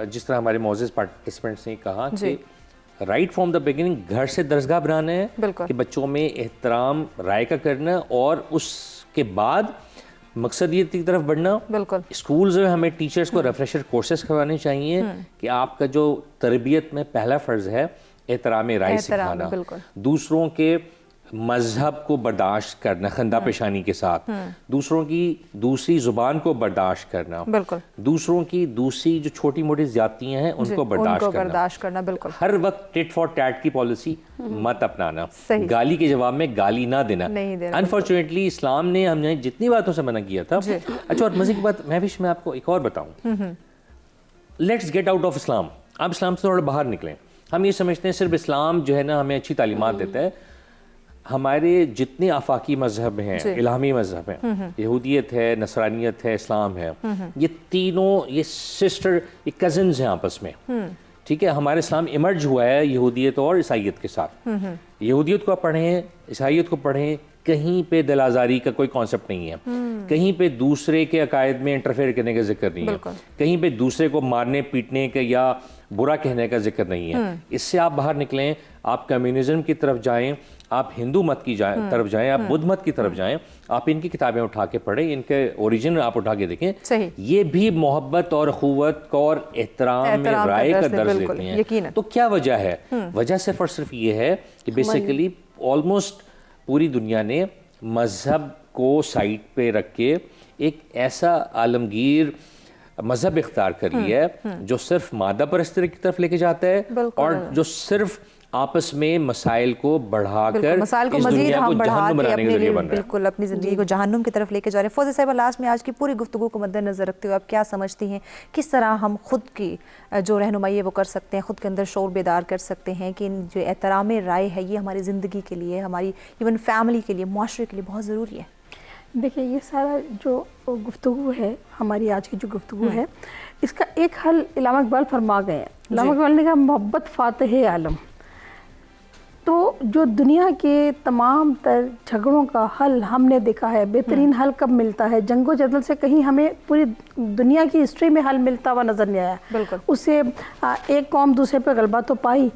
जिस तरह हमारे मौजूद पार्टिसिपेंट्स ने कहा कि राइट फ्रॉम द बिगिनिंग घर से दरसगाह बनाना है कि बच्चों में एहतराम राय का करना, और उसके बाद मकसदियत की तरफ बढ़ना। बिल्कुल। स्कूल्स में हमें टीचर्स को रेफ्रेशर कोर्सेज करवाने चाहिए कि आपका जो तरबियत में पहला फ़र्ज़ है एहतराम राय सिखाना, दूसरों के मजहब को बर्दाश्त करना खंदा पेशानी के साथ, दूसरों की दूसरी ज़ुबान को बर्दाश्त करना, दूसरों की दूसरी जो छोटी मोटी ज़्यादतियाँ हैं उनको बर्दाश्त करना। बिल्कुल। हर वक्त टिट फॉर टैट की पॉलिसी मत अपनाना, गाली के जवाब में गाली ना देना। अनफॉर्चुनेटली इस्लाम ने हमने जितनी बातों से मना किया था। अच्छा, और मज़े की बात महविश में आपको एक और बताऊँ, let's get out of Islam. आप इस्लाम से थोड़ा बाहर निकलें। हम ये समझते हैं सिर्फ इस्लाम जो है ना हमें अच्छी तालीमात देता है। हमारे जितने आफाकी मजहब हैं, इलामी मजहब हैं, यहूदियत है, नसरानियत है, इस्लाम है, ये तीनों ये सिस्टर, ये कज़न्स हैं आपस में। ठीक है, हमारे इस्लाम इमर्ज हुआ है यहूदियत और ईसाइयत के साथ। यहूदियत को पढ़ें, ईसाइयत को पढ़ें, कहीं पे दिल आज़ारी का कोई कॉन्सेप्ट नहीं है, कहीं पे दूसरे के अकायद में इंटरफेयर करने का जिक्र नहीं है, कहीं पे दूसरे को मारने पीटने का या बुरा कहने का जिक्र नहीं है। इससे आप बाहर निकलें, आप कम्युनिज्म की तरफ जाएं, आप हिंदू मत की तरफ जाएं, आप बुद्ध मत की तरफ जाएं, आप इनकी किताबें उठा के पढ़ें, इनके ओरिजिन आप उठा के देखें, सही। ये भी मोहब्बत और अखुवत और एहतराम में राय का दर्ज देते हैं। तो क्या वजह है? वजह सिर्फ और सिर्फ ये है कि बेसिकली ऑलमोस्ट पूरी दुनिया ने मजहब को साइड पे रख के एक ऐसा आलमगीर मजहब इख्तियार कर लिया है जो सिर्फ मादा परस्ती की तरफ लेके जाता है और जो सिर्फ आपस में मसाइल को बढ़ाकर मसाइल को मजीद हम बढ़ा के अपने लिए बिल्कुल अपनी ज़िंदगी को जहन्नुम की तरफ लेके जा रहे हैं। फौजी साहिबा, लास्ट में आज की पूरी गुफ्तगू को मद्देनजर रखते हुए आप क्या समझती हैं, किस तरह हम खुद की जो रहनुमाई है वो कर सकते हैं, खुद के अंदर शौर बेदार कर सकते हैं कि जो एहतराम राय है ये हमारी ज़िंदगी के लिए, हमारी इवन फैमिली के लिए, मुआशरे के लिए बहुत ज़रूरी है? देखिए, ये सारा जो गुफ्तगू है, हमारी आज की जो गुफ्तगू है, इसका एक हल इल्लामा इकबाल फरमा गए हैं। इल्लामा इकबाल ने कहा, मोहब्बत फातिह आलम। तो जो दुनिया के तमाम तर झगड़ों का हल हमने देखा है, बेहतरीन हल कब मिलता है? जंगो जदल से कहीं हमें पूरी दुनिया की हिस्ट्री में हल मिलता हुआ नज़र नहीं आया। उससे एक कौम दूसरे पे गलबा तो पाई,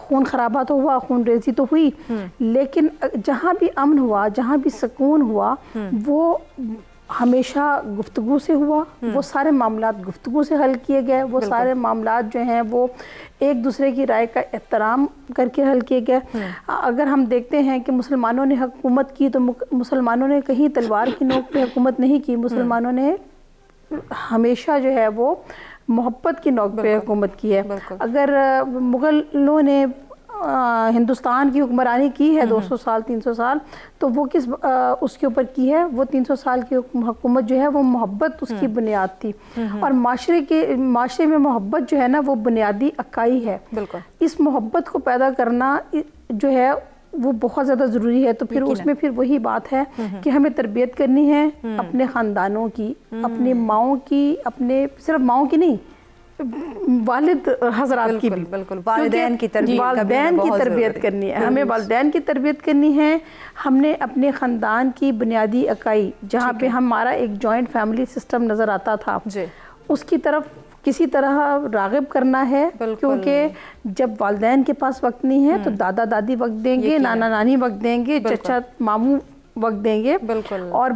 खून खराबा तो हुआ, खून रेजी तो हुई, लेकिन जहाँ भी अमन हुआ, जहाँ भी सुकून हुआ, वो हमेशा गुफ्तगू से हुआ। वो सारे मामलात गुफ्तगू से हल किए गए। वो सारे मामलात जो हैं वो एक दूसरे की राय का एहतराम करके हल किए गए। अगर हम देखते हैं कि मुसलमानों ने हुकूमत की तो मुसलमानों ने कहीं तलवार की नोक पे हुकूमत नहीं की। मुसलमानों ने हमेशा जो है वो मोहब्बत की नोक पे हुकूमत की है। अगर मुग़लों ने हिंदुस्तान की हुक्मरानी की है 200 साल 300 साल, तो वो किस उसके ऊपर की है? वो 300 साल की हुकूमत जो है वो मोहब्बत उसकी बुनियाद थी। और माशरे में मोहब्बत जो है ना वो बुनियादी इकाई है। इस मोहब्बत को पैदा करना जो है वो बहुत ज़्यादा ज़रूरी है। तो फिर उसमें फिर वही बात है कि हमें तरबियत करनी है अपने ख़ानदानों की, अपनी माओं की, अपने सिर्फ माओं की नहीं, वालिद हजरात की भी, बिल्कुल वालिदैन की तरबियत करनी है। हमें वालिदैन की तरबियत करनी है। हमने अपने ख़ानदान की बुनियादी इकाई, जहाँ पे हमारा एक जॉइंट फैमिली सिस्टम नज़र आता था, उसकी तरफ किसी तरह राग़िब करना है। क्योंकि जब वालिदैन के पास वक्त नहीं है तो दादा दादी वक्त देंगे, नाना नानी वक्त देंगे, चचा मामू वक्त देंगे, और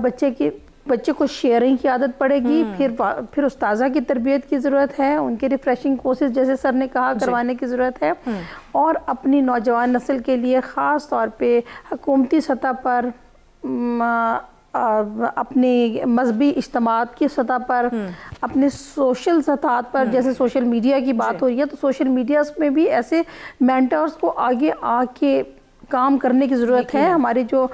बच्चे को शेयरिंग की आदत पड़ेगी। फिर उस्ताज़ा की तरबियत की ज़रूरत है, उनके रिफ्रेशिंग कोर्सेज जैसे सर ने कहा करवाने की ज़रूरत है। और अपनी नौजवान नस्ल के लिए ख़ास तौर पे हुकूमती सतह पर, अपनी मजहबी इज्तिमात की सतह पर, अपने सोशल सतह पर, जैसे सोशल मीडिया की बात हो रही है, तो सोशल मीडिया में भी ऐसे मेंटर्स को आगे आके काम करने की ज़रूरत है। हमारे जो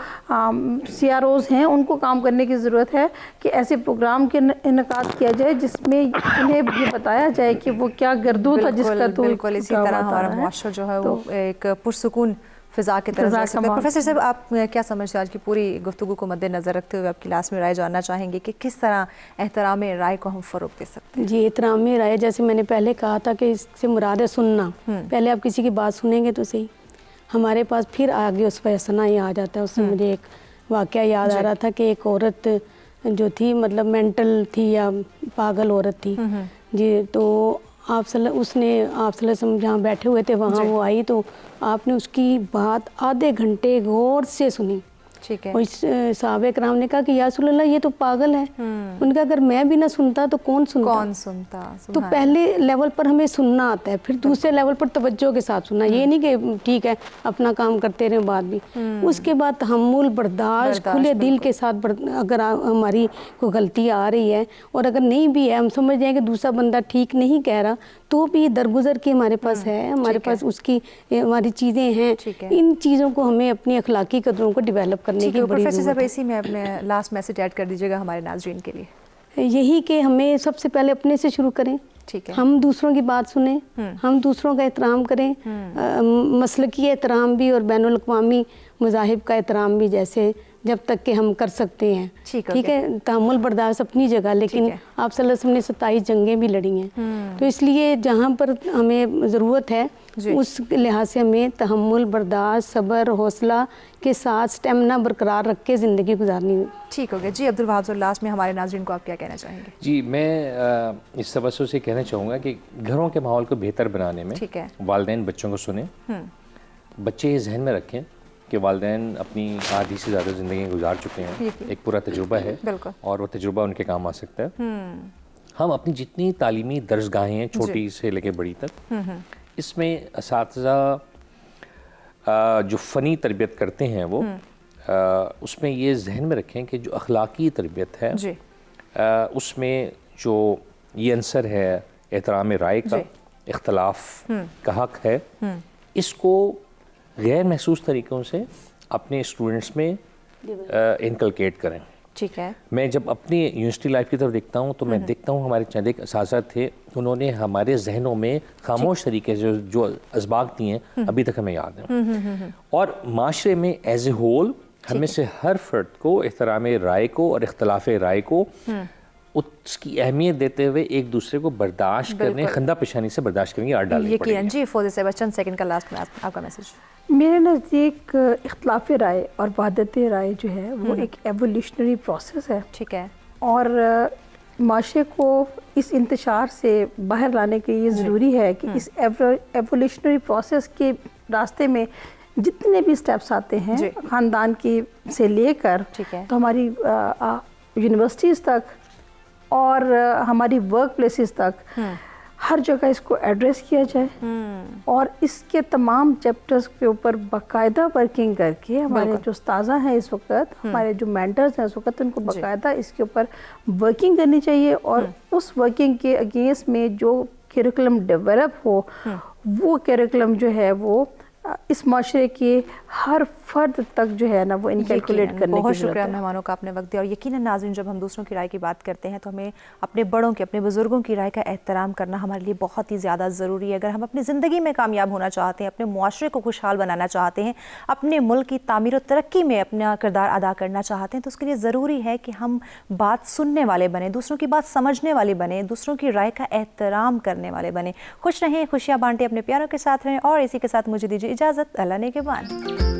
CROs हैं उनको काम करने की ज़रूरत है कि ऐसे प्रोग्राम के इनकाद किया जाए जिसमें उन्हें ये बताया जाए कि वो क्या गर्दू था जिसका तो बिल्कुल इसी तरह हमारा मुआशरा जो है वो एक पुरसुकून फ़िज़ा की तरह जा सकता है। प्रोफेसर साहब, आप क्या समझते हैं आज की पूरी गुफ्तगू को मद्देनज़र रखते हुए आपकी लास्ट में राय जानना चाहेंगे कि किस तरह एहतराम राय को हम फ़रोग़ दे सकते हैं? जी, एहतराम राय, जैसे मैंने पहले कहा था कि इससे मुराद है सुनना। पहले आप किसी की बात सुनेंगे तो सही, हमारे पास फिर आगे उस पर हंसना ही आ जाता है। उससे मुझे एक वाक़या याद आ रहा था कि एक औरत जो थी, मतलब मेंटल थी या पागल औरत थी जी, तो उसने आप जहाँ बैठे हुए थे वहाँ वो आई, तो आपने उसकी बात आधे घंटे गौर से सुनी। ठीक है। और सहाबा कराम ने कहा कि या रसूल अल्लाह, ये तो पागल है। उनका अगर मैं भी ना सुनता तो कौन सुनता? तो पहले लेवल पर हमें सुनना आता है, फिर दूसरे लेवल पर तवज्जो के साथ सुनना। ये नहीं कि ठीक है अपना काम करते रहे बाद भी। उसके बाद तहम्मुल, बर्दाश्त, खुले दिल के साथ अगर हमारी कोई गलती आ रही है और अगर नहीं भी है, हम समझ जाएं कि दूसरा बंदा ठीक नहीं कह रहा, तो भी दरगुजर की हमारे पास है, हमारे पास उसकी हमारी चीज़ें हैं। इन चीज़ों को हमें अपनी अखलाकी कदरों को डेवलप करने की बड़ी प्रोफेसर साहब, इसी में अपने लास्ट मैसेज ऐड कर दीजिएगा हमारे नाज़रीन के लिए। यही कि हमें सबसे पहले अपने से शुरू करें। ठीक है। हम दूसरों की बात सुने, हम दूसरों का एहतराम करें, मसलकी एहतराम भी और बैनुल अक़वामी मज़ाहिब का एहतराम भी, जैसे जब तक कि हम कर सकते हैं। ठीक है, तहम्मुल बर्दाश्त अपनी जगह, लेकिन आप सल्लल्लाहु अलैहि वसल्लम ने 27 जंगें भी लड़ी हैं। तो इसलिए जहाँ पर हमें ज़रूरत है उस लिहाज से हमें तहम्मुल बर्दाश्त, सब्र, हौसला के साथ स्टेमिना बरकरार रख के ज़िंदगी गुजारनी। ठीक हो गया जी। अब्दुल वहाब, लास्ट में हमारे नाज़रीन को आप क्या कहना चाहेंगे? जी, मैं इस तवज्जो से कहना चाहूँगा कि घरों के माहौल को बेहतर बनाने में वालिदैन बच्चों को सुने, बच्चे ये जहन में रखें कि वालिदैन अपनी आधी से ज़्यादा ज़िंदगी गुजार चुके हैं, एक पूरा तजुर्बा है और वो तजुर्बा उनके काम आ सकता है। हम अपनी जितनी तालीमी दर्जगाहें हैं, छोटी से लेकर बड़ी तक, इसमें असातिज़ा जो फ़नी तरबियत करते हैं वो उसमें ये जहन में रखें कि जो अखलाकी तरबियत है उसमें जो ये अंसर है एहतराम राय का, इख्तलाफ का हक है, इसको गैर महसूस तरीक़ों से अपने स्टूडेंट्स में इनकलकेट करें। ठीक है। मैं जब अपनी यूनिवर्सिटी लाइफ की तरफ देखता हूँ तो मैं देखता हूँ हमारे चंद एक असातिज़ा थे, उन्होंने हमारे जहनों में खामोश तरीके से जो असबाक दिए हैं अभी तक हमें याद हैं। और माशरे में एज ए होल हमें से हर फर्द को एहतराम राय को और इख्तलाफ राय को उसकी अहमियत देते हुए एक दूसरे को बर्दाश्त करने, खंदा पेशानी से बर्दाश्त करने की आदत डालनी पड़ेगी। यकीनन जी। फौजी साहब, चंद सेकंड का लास्ट में आपका मैसेज। मेरे नज़दीक इख्तलाफ राय और वहदत राय जो है वो एक एवोल्यूशनरी प्रोसेस है। ठीक है। और माशरे को इस इंतशार से बाहर लाने के लिए ज़रूरी है कि इस एवोल्यूशनरी प्रोसेस के रास्ते में जितने भी स्टेप्स आते हैं ख़ानदान की से लेकर तो हमारी यूनिवर्सिटीज़ तक और हमारी वर्क प्लेसेस तक हर जगह इसको एड्रेस किया जाए और इसके तमाम चैप्टर्स के ऊपर बाकायदा वर्किंग करके हमारे जो उस्ताज़ा हैं इस वक्त, हमारे जो मेंटर्स हैं इस वक्त, उनको बाकायदा इसके ऊपर वर्किंग करनी चाहिए और उस वर्किंग के अगेंस्ट में जो करिकुलम डेवलप हो वो करिकुलम जो है वो इस माशरे के हर फर्द तक जो है ना वो इनकैलकुलेट करने की बहुत शुक्रिया मेहमानों का आपने वक्त दिया। और यकीनन नाज़रीन, जब हम दूसरों की राय की बात करते हैं तो हमें अपने बड़ों की, अपने बुजुर्गों की राय का एहतराम करना हमारे लिए बहुत ही ज़्यादा ज़रूरी है। अगर हम अपनी ज़िंदगी में कामयाब होना चाहते हैं, अपने मुआशरे को खुशहाल बनाना चाहते हैं, अपने मुल्क की तामीर और तरक्की में अपना किरदार अदा करना चाहते हैं, तो उसके लिए ज़रूरी है कि हम बात सुनने वाले बने, दूसरों की बात समझने वाले बने, दूसरों की राय का एहतराम करने वाले बने। खुश रहें, खुशियाँ बांटें, अपने प्यारों के साथ रहें और इसी के साथ मुझे दीजिए इजाज़त। अल्लाह ने के बाद।